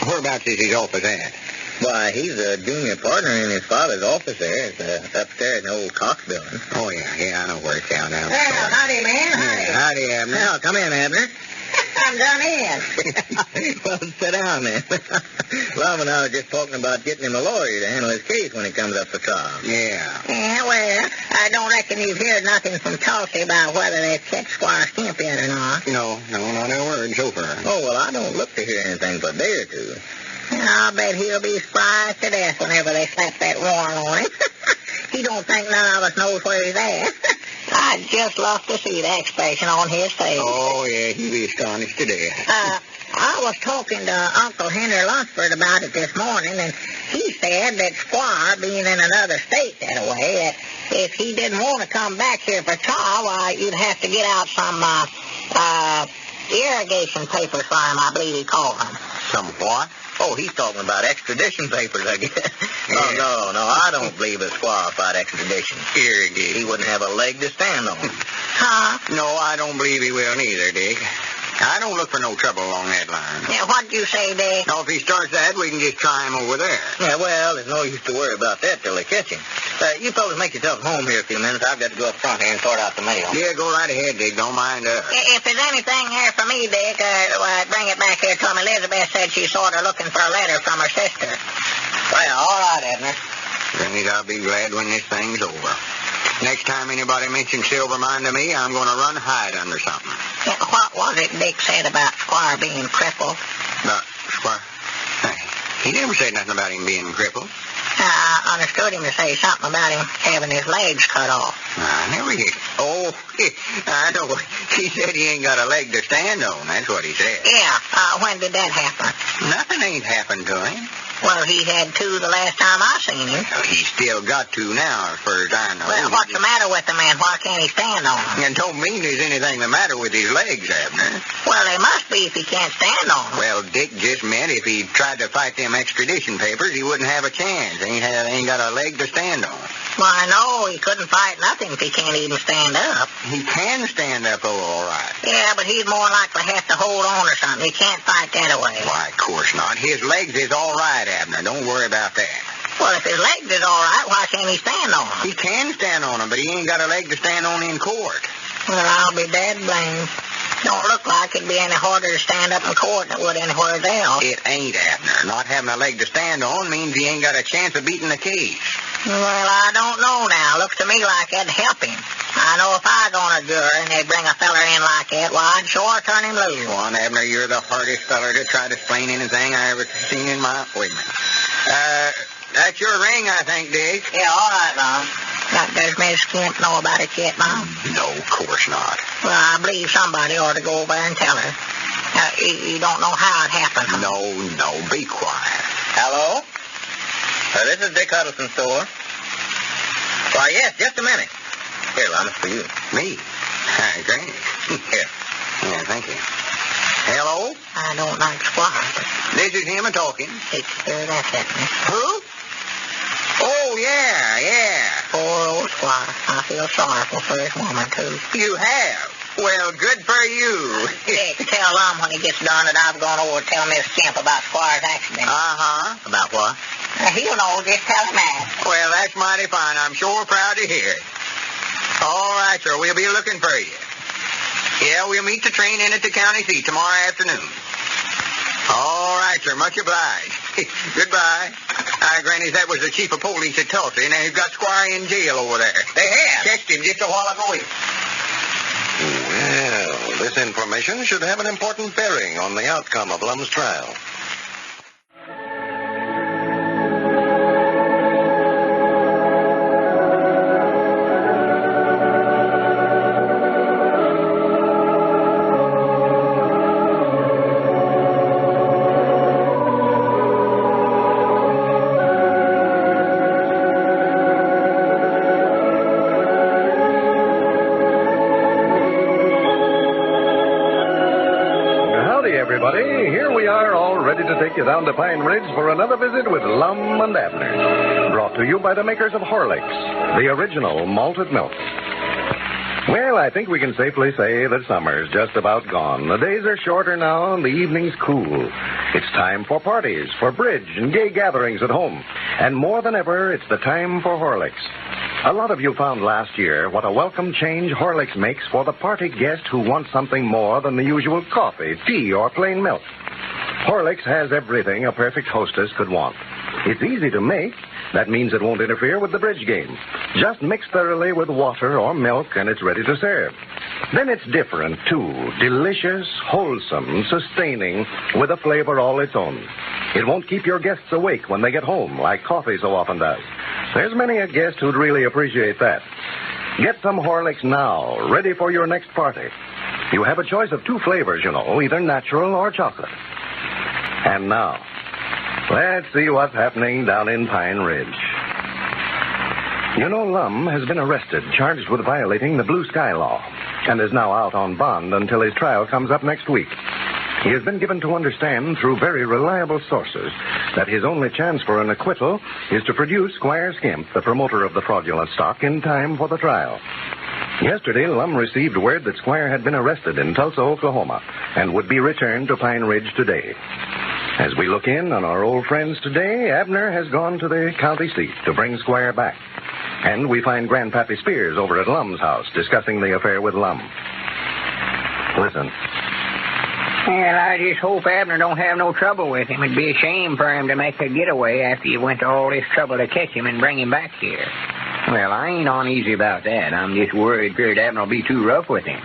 Whereabouts is his office at? Why, he's a junior partner in his father's office there. It's upstairs in the old Cox building. Oh, yeah, I know where it's out now. Well, howdy, man. Howdy. Howdy, Abner. Now, come in, Abner. I'm done in. Well, sit down, then. Lum and I were just talking about getting him a lawyer to handle his case when he comes up for trial. Yeah. Yeah, well, I don't reckon you've heard nothing from Tulsa about whether they've kept Squire Skimp yet or not. No, not a word so far. Oh, well, I don't look to hear anything for a day or two. I'll bet he'll be surprised to death whenever they slap that warrant on him. He don't think none of us knows where he's at. I'd just love to see the expression on his face. Oh, yeah, he'd be astonished to death. I was talking to Uncle Henry Lunsford about it this morning, and he said that Squire, being in another state that way, that if he didn't want to come back here for trial, why, you'd have to get out some irrigation papers for him, I believe he called them. Some what? Oh, he's talking about extradition papers, I guess. Oh, no, I don't believe a Squire fight extradition. Irrigation. He wouldn't have a leg to stand on. Huh? No, I don't believe he will neither, Dick. I don't look for no trouble along that line. Yeah, what'd you say, Dick? Now, if he starts that, we can just try him over there. Yeah, well, there's no use to worry about that till they catch him. You fellas make yourself home here a few minutes. I've got to go up front here and sort out the mail. Yeah, go right ahead, Dick. Don't mind us. If there's anything here for me, Dick, bring it back here to him. Elizabeth said she's sort of looking for a letter from her sister. Well, all right, Abner. Granny, I'll be glad when this thing's over. Next time anybody mentions Silvermine to me, I'm going to run hide under something. Yeah, what was it Dick said about Squire being crippled? Squire? Hey, he never said nothing about him being crippled. I understood him to say something about him having his legs cut off. I never did. Oh, I know. He said he ain't got a leg to stand on. That's what he said. Yeah, when did that happen? Nothing ain't happened to him. Well, he had two the last time I seen him. He's still got two now, as far as I know. Well, what's the matter with the man? Why can't he stand on them? And don't mean there's anything the matter with his legs, Abner. Well, there must be if he can't stand on them. Well, Dick just meant if he tried to fight them extradition papers, he wouldn't have a chance. Ain't got a leg to stand on. Well, I know he couldn't fight nothing if he can't even stand up. He can stand up, all right. Yeah, but he'd more likely have to hold on or something. He can't fight that away. Why, of course not. His legs is all right, Abner. Don't worry about that. Well, if his legs is all right, why can't he stand on them? He can stand on them, but he ain't got a leg to stand on in court. Well, I'll be dead blamed. Don't look like it'd be any harder to stand up in court than it would anywhere else. It ain't, Abner. Not having a leg to stand on means he ain't got a chance of beating the case. Well, I don't know now. Looks to me like that'd help him. I know if I go on a jury and they bring a feller in like that, well, I'd sure turn him loose. Go on, Abner. You're the hardest feller to try to explain anything I ever seen in my... Wait a minute. That's your ring, I think, Dick. Yeah, all right, Mom. Does Miss Skimp know about it yet, Mom? No, of course not. Well, I believe somebody ought to go over and tell her. You don't know how it happened. No, be quiet. Hello? This is Dick Huddleston's store. Why, yes, just a minute. Here, Lum, it's for you. Me? Hi, Granny. Here. Yeah, thank you. Hello? I don't like Squire. This is him a-talking. That's it, miss. Who? Oh, yeah. Poor old Squire. I feel sorrowful for his woman, too. You have? Well, good for you. Dick, tell Lum when he gets done that I've gone over to tell Miss Kemp about Squire's accident. Uh-huh. About what? He'll know. Just tell him that. Well, that's mighty fine. I'm sure proud to hear it. All right, sir. We'll be looking for you. Yeah, we'll meet the train in at the county seat tomorrow afternoon. All right, sir. Much obliged. Goodbye. Granny, that was the chief of police at Tulsa, and they've got Squire in jail over there. They have? Catched him just a while ago. Well, this information should have an important bearing on the outcome of Lum's trial. Everybody, here we are all ready to take you down to Pine Ridge for another visit with Lum and Abner. Brought to you by the makers of Horlicks, the original malted milk. Well, I think we can safely say that summer's just about gone. The days are shorter now and the evenings cool. It's time for parties, for bridge and gay gatherings at home. And more than ever, it's the time for Horlicks. A lot of you found last year what a welcome change Horlicks makes for the party guest who wants something more than the usual coffee, tea, or plain milk. Horlicks has everything a perfect hostess could want. It's easy to make. That means it won't interfere with the bridge game. Just mix thoroughly with water or milk and it's ready to serve. Then it's different, too. Delicious, wholesome, sustaining, with a flavor all its own. It won't keep your guests awake when they get home, like coffee so often does. There's many a guest who'd really appreciate that. Get some Horlicks now, ready for your next party. You have a choice of two flavors, you know, either natural or chocolate. And now, let's see what's happening down in Pine Ridge. You know, Lum has been arrested, charged with violating the blue sky law, and is now out on bond until his trial comes up next week. He has been given to understand through very reliable sources that his only chance for an acquittal is to produce Squire Skimp, the promoter of the fraudulent stock, in time for the trial. Yesterday, Lum received word that Squire had been arrested in Tulsa, Oklahoma, and would be returned to Pine Ridge today. As we look in on our old friends today, Abner has gone to the county seat to bring Squire back. And we find Grandpappy Spears over at Lum's house discussing the affair with Lum. Listen. Well, I just hope Abner don't have no trouble with him. It'd be a shame for him to make a getaway after you went to all this trouble to catch him and bring him back here. Well, I ain't uneasy about that. I'm just feared Abner will be too rough with him.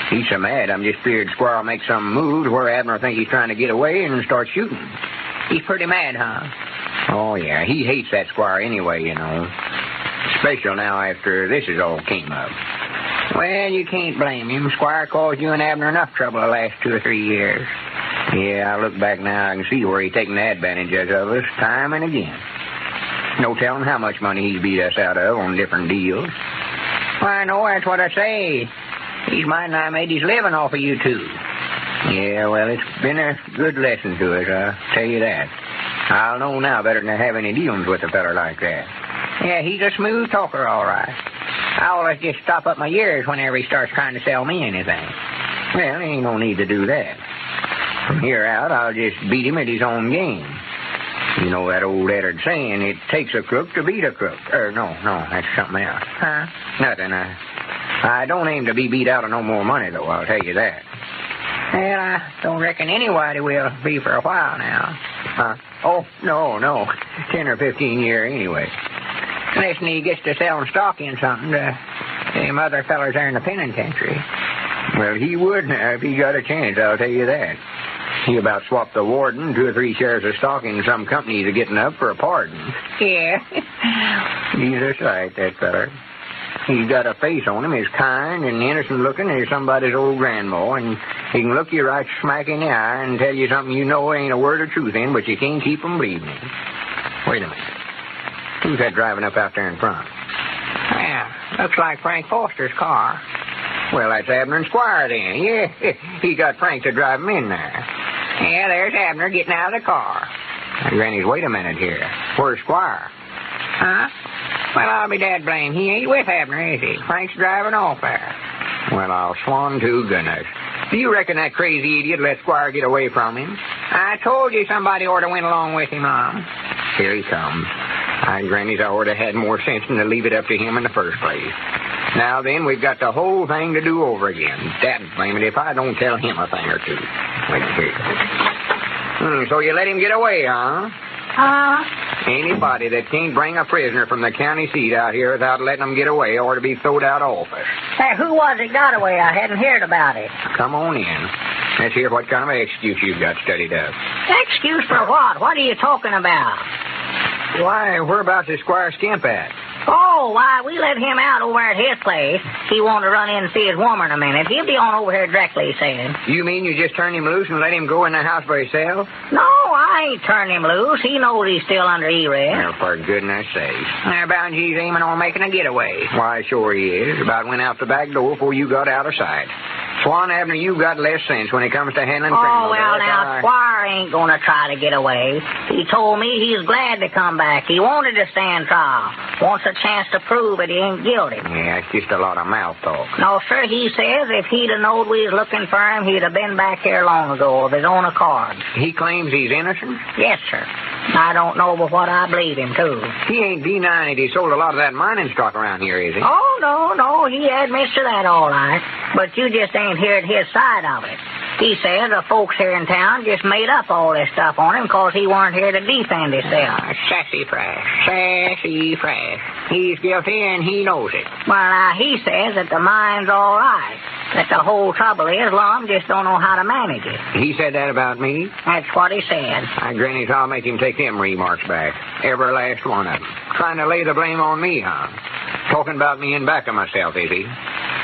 He's so mad, I'm just feared Squire will make some moves where Abner think he's trying to get away and start shooting. He's pretty mad, huh? Oh, yeah, he hates that Squire anyway, you know. Especially now after this has all came up. Well, you can't blame him. Squire caused you and Abner enough trouble the last 2 or 3 years. Yeah, I look back now, I can see where he's taken advantage of us time and again. No telling how much money he's beat us out of on different deals. Well, I know, that's what I say. He's might not made his living off of you, too. Yeah, well, it's been a good lesson to us, I'll tell you that. I'll know now better than to have any dealings with a feller like that. Yeah, he's a smooth talker, all right. I always just stop up my ears whenever he starts trying to sell me anything. Well, there ain't no need to do that. From here out, I'll just beat him at his own game. You know that old Eddard saying, it takes a crook to beat a crook. No, that's something else. Huh? Nothing. I don't aim to be beat out of no more money, though, I'll tell you that. Well, I don't reckon anybody will be for a while now. Huh? Oh, no. 10 or 15 years anyway. Unless he gets to selling stock in something to them other fellers there in the penitentiary. Well, he would now if he got a chance, I'll tell you that. He about swapped the warden 2 or 3 shares of stock in some companies are getting up for a pardon. Yeah. He's a sight, that feller. He's got a face on him as kind and innocent looking as somebody's old grandma, and he can look you right smack in the eye and tell you something you know ain't a word of truth in, but you can't keep him believing. Wait a minute. Who's that driving up out there in front? Yeah, looks like Frank Foster's car. Well, that's Abner and Squire then. Yeah, he got Frank to drive him in there. Yeah, there's Abner getting out of the car. Granny, wait a minute here. Where's Squire? Huh? Well, I'll be dad blame. He ain't with Abner, is he? Frank's driving off there. Well, I'll swan to goodness. Do you reckon that crazy idiot let Squire get away from him? I told you somebody ought to went along with him, Mom. Here he comes. I grannies I ought to had more sense than to leave it up to him in the first place. Now then, we've got the whole thing to do over again. Dad blame it if I don't tell him a thing or two. Wait here. So you let him get away, huh? Anybody that can't bring a prisoner from the county seat out here without letting him get away ought to be thrown out of office. Hey, who was it got away? I hadn't heard about it. Come on in. Let's hear what kind of excuse you've got studied up. Excuse for what? What are you talking about? Why, whereabouts is Squire Skimp at? Oh, why, we let him out over at his place. He wanted to run in and see his woman a minute. He'll be on over here directly, he said. You mean you just turned him loose and let him go in the house by himself? No, I ain't turned him loose. He knows he's still under arrest. Well, for goodness sakes. I bound he's aiming on making a getaway. Why, sure he is. About went out the back door before you got out of sight. Swan Abner, you got less sense when it comes to handling criminals. Oh, well, now, Squire ain't going to try to get away. He told me he's glad to come back. He wanted to stand trial. Wants a chance to prove that he ain't guilty. Yeah, it's just a lot of mouth talk. No, sir, he says if he'd have known we was looking for him, he'd have been back here long ago of his own accord. He claims he's innocent? Yes, sir. I don't know but what I believe him, too. He ain't denying it. He sold a lot of that mining stock around here, is he? Oh, no, he admits to that all right. But you just ain't heard his side of it. He says the folks here in town just made up all this stuff on him because he weren't here to defend himself. Sassy fresh. He's guilty and he knows it. Well, he says that the mine's all right. That the whole trouble is Lum just don't know how to manage it. He said that about me? That's what he said. Grannies, I'll make him take them remarks back. Every last one of them. Trying to lay the blame on me, huh? Talking about me in back of myself, is he?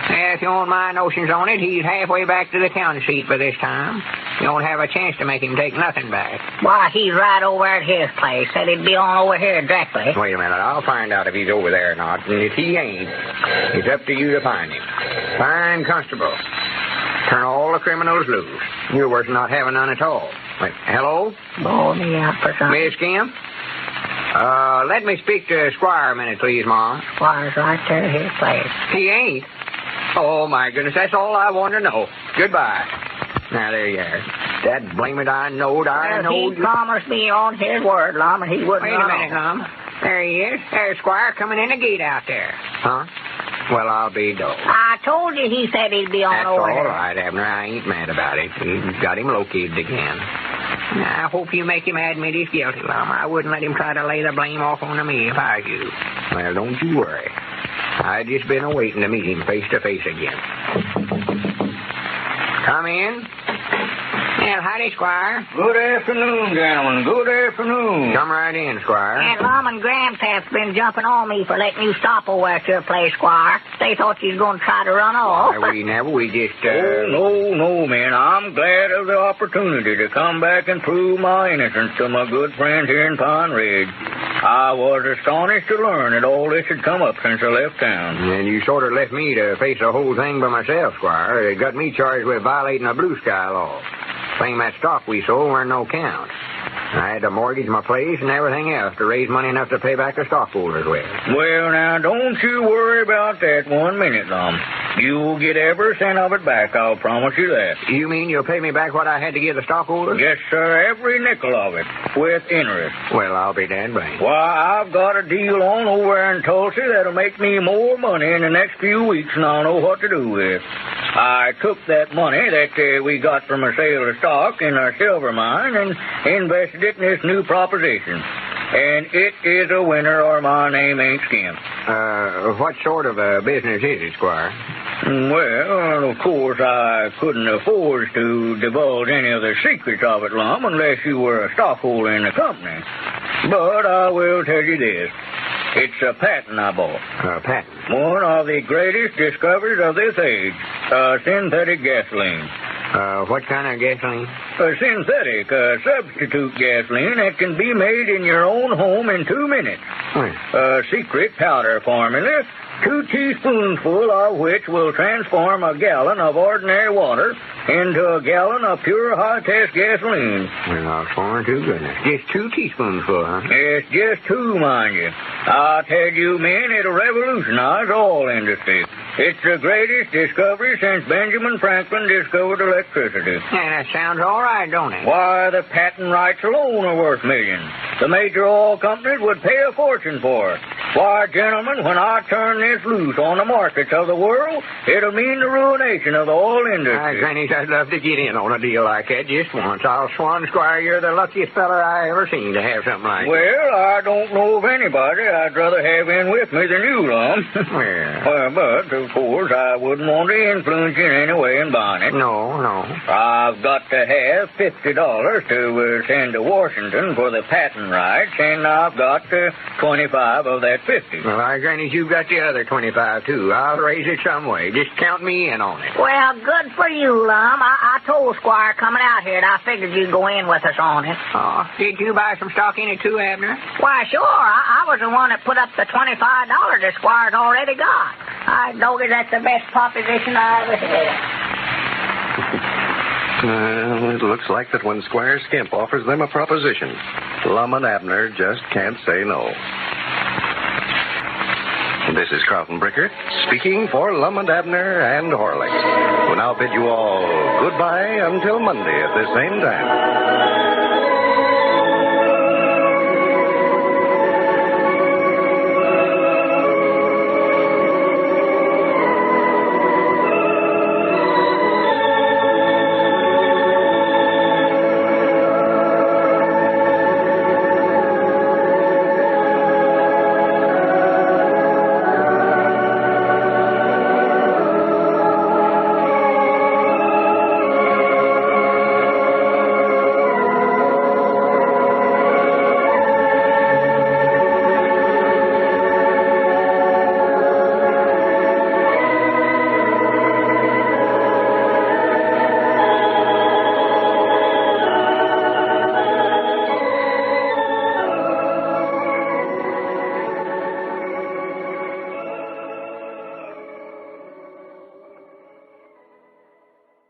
If you want my notions on it, he's halfway back to the county seat by this time. You don't have a chance to make him take nothing back. Why, he's right over at his place. Said he'd be on over here directly. Wait a minute. I'll find out if he's over there or not. And if he ain't, it's up to you to find him. Find constable. Turn all the criminals loose. You're worse than not having none at all. Wait, hello? Blow me out for something. Miss Kemp? Let me speak to Squire a minute, please, Mom. Squire's right there at his place. He ain't? Oh, my goodness, that's all I want to know. Goodbye. Now, there you are. That blame it, I knowed. He promised me on his word, Lum, and he wouldn't. Wait a minute, Lum. There he is. There's Squire coming in the gate out there. Huh? Well, I'll be dog. I told you he said he'd be on over That's all here. right, Abner. I ain't mad about it. He's got him located again. I hope you make him admit he's guilty, Lum. I wouldn't let him try to lay the blame off on me if I was you. Well, don't you worry. I just been awaiting to meet him face to face again. Come in. Well, howdy, Squire. Good afternoon, gentlemen. Good afternoon. Come right in, Squire. And Lum and Grandpap's been jumping on me for letting you stop over at your place, Squire. They thought you was going to try to run off. Why, we just, Oh, no, man. I'm glad of the opportunity to come back and prove my innocence to my good friends here in Pine Ridge. I was astonished to learn that all this had come up since I left town. And you sort of left me to face the whole thing by myself, Squire. It got me charged with violating a blue sky law. Claim that stock we sold weren't no count. I had to mortgage my place and everything else to raise money enough to pay back the stockholders with. Well, now, don't you worry about that 1 minute, Lum. You'll get every cent of it back, I'll promise you that. You mean you'll pay me back what I had to give the stockholders? Yes, sir, every nickel of it, with interest. Well, I'll be damned blamed. Why, I've got a deal on over in Tulsa that'll make me more money in the next few weeks than I'll know what to do with. I took that money that we got from a sale of stock in our silver mine and invested it in this new proposition. And it is a winner or my name ain't Skimp. What sort of a business is it, Squire? Well, of course, I couldn't afford to divulge any of the secrets of it, Lum, unless you were a stockholder in the company. But I will tell you this. It's a patent I bought. A patent? One of the greatest discoveries of this age. Synthetic gasoline. What kind of gasoline? Synthetic, substitute gasoline that can be made in your own home in 2 minutes. A secret powder formula, 2 teaspoonsful of which will transform a gallon of ordinary water into a gallon of pure high-test gasoline. Well, I'll sworn to goodness. Just 2 teaspoonsful, huh? It's just 2, mind you. I tell you, men, it'll revolutionize all industry. It's the greatest discovery since Benjamin Franklin discovered electricity. Yeah, that sounds all right, don't it? Why, the patent rights alone are worth millions. The major oil companies would pay a fortune for it. Why, gentlemen, when I turn this loose on the markets of the world, it'll mean the ruination of the oil industry. Granny, I'd love to get in on a deal like that just once. I'll swan, Squire, you're the luckiest feller I ever seen to have something like that. Well, I don't know of anybody I'd rather have in with me than you, Lum. But, of course, I wouldn't want to influence you in any way in buying it. No. I've got to have $50 to send to Washington for the patent rights, and I've got 25 of that 50. Well, Granny, you've got the other 25, too. I'll raise it some way. Just count me in on it. Well, good for you, Lum. I told Squire coming out here, and I figured you'd go in with us on it. Oh, did you buy some stock in it, too, Abner? Why, sure. I was the one that put up the $25 that Squire's already got. I noted that's the best proposition I ever had. Well, it looks like that when Squire Skimp offers them a proposition, Lum and Abner just can't say no. This is Carlton Brickert, speaking for Lum and Abner and Horlicks, who now bid you all goodbye until Monday at this same time.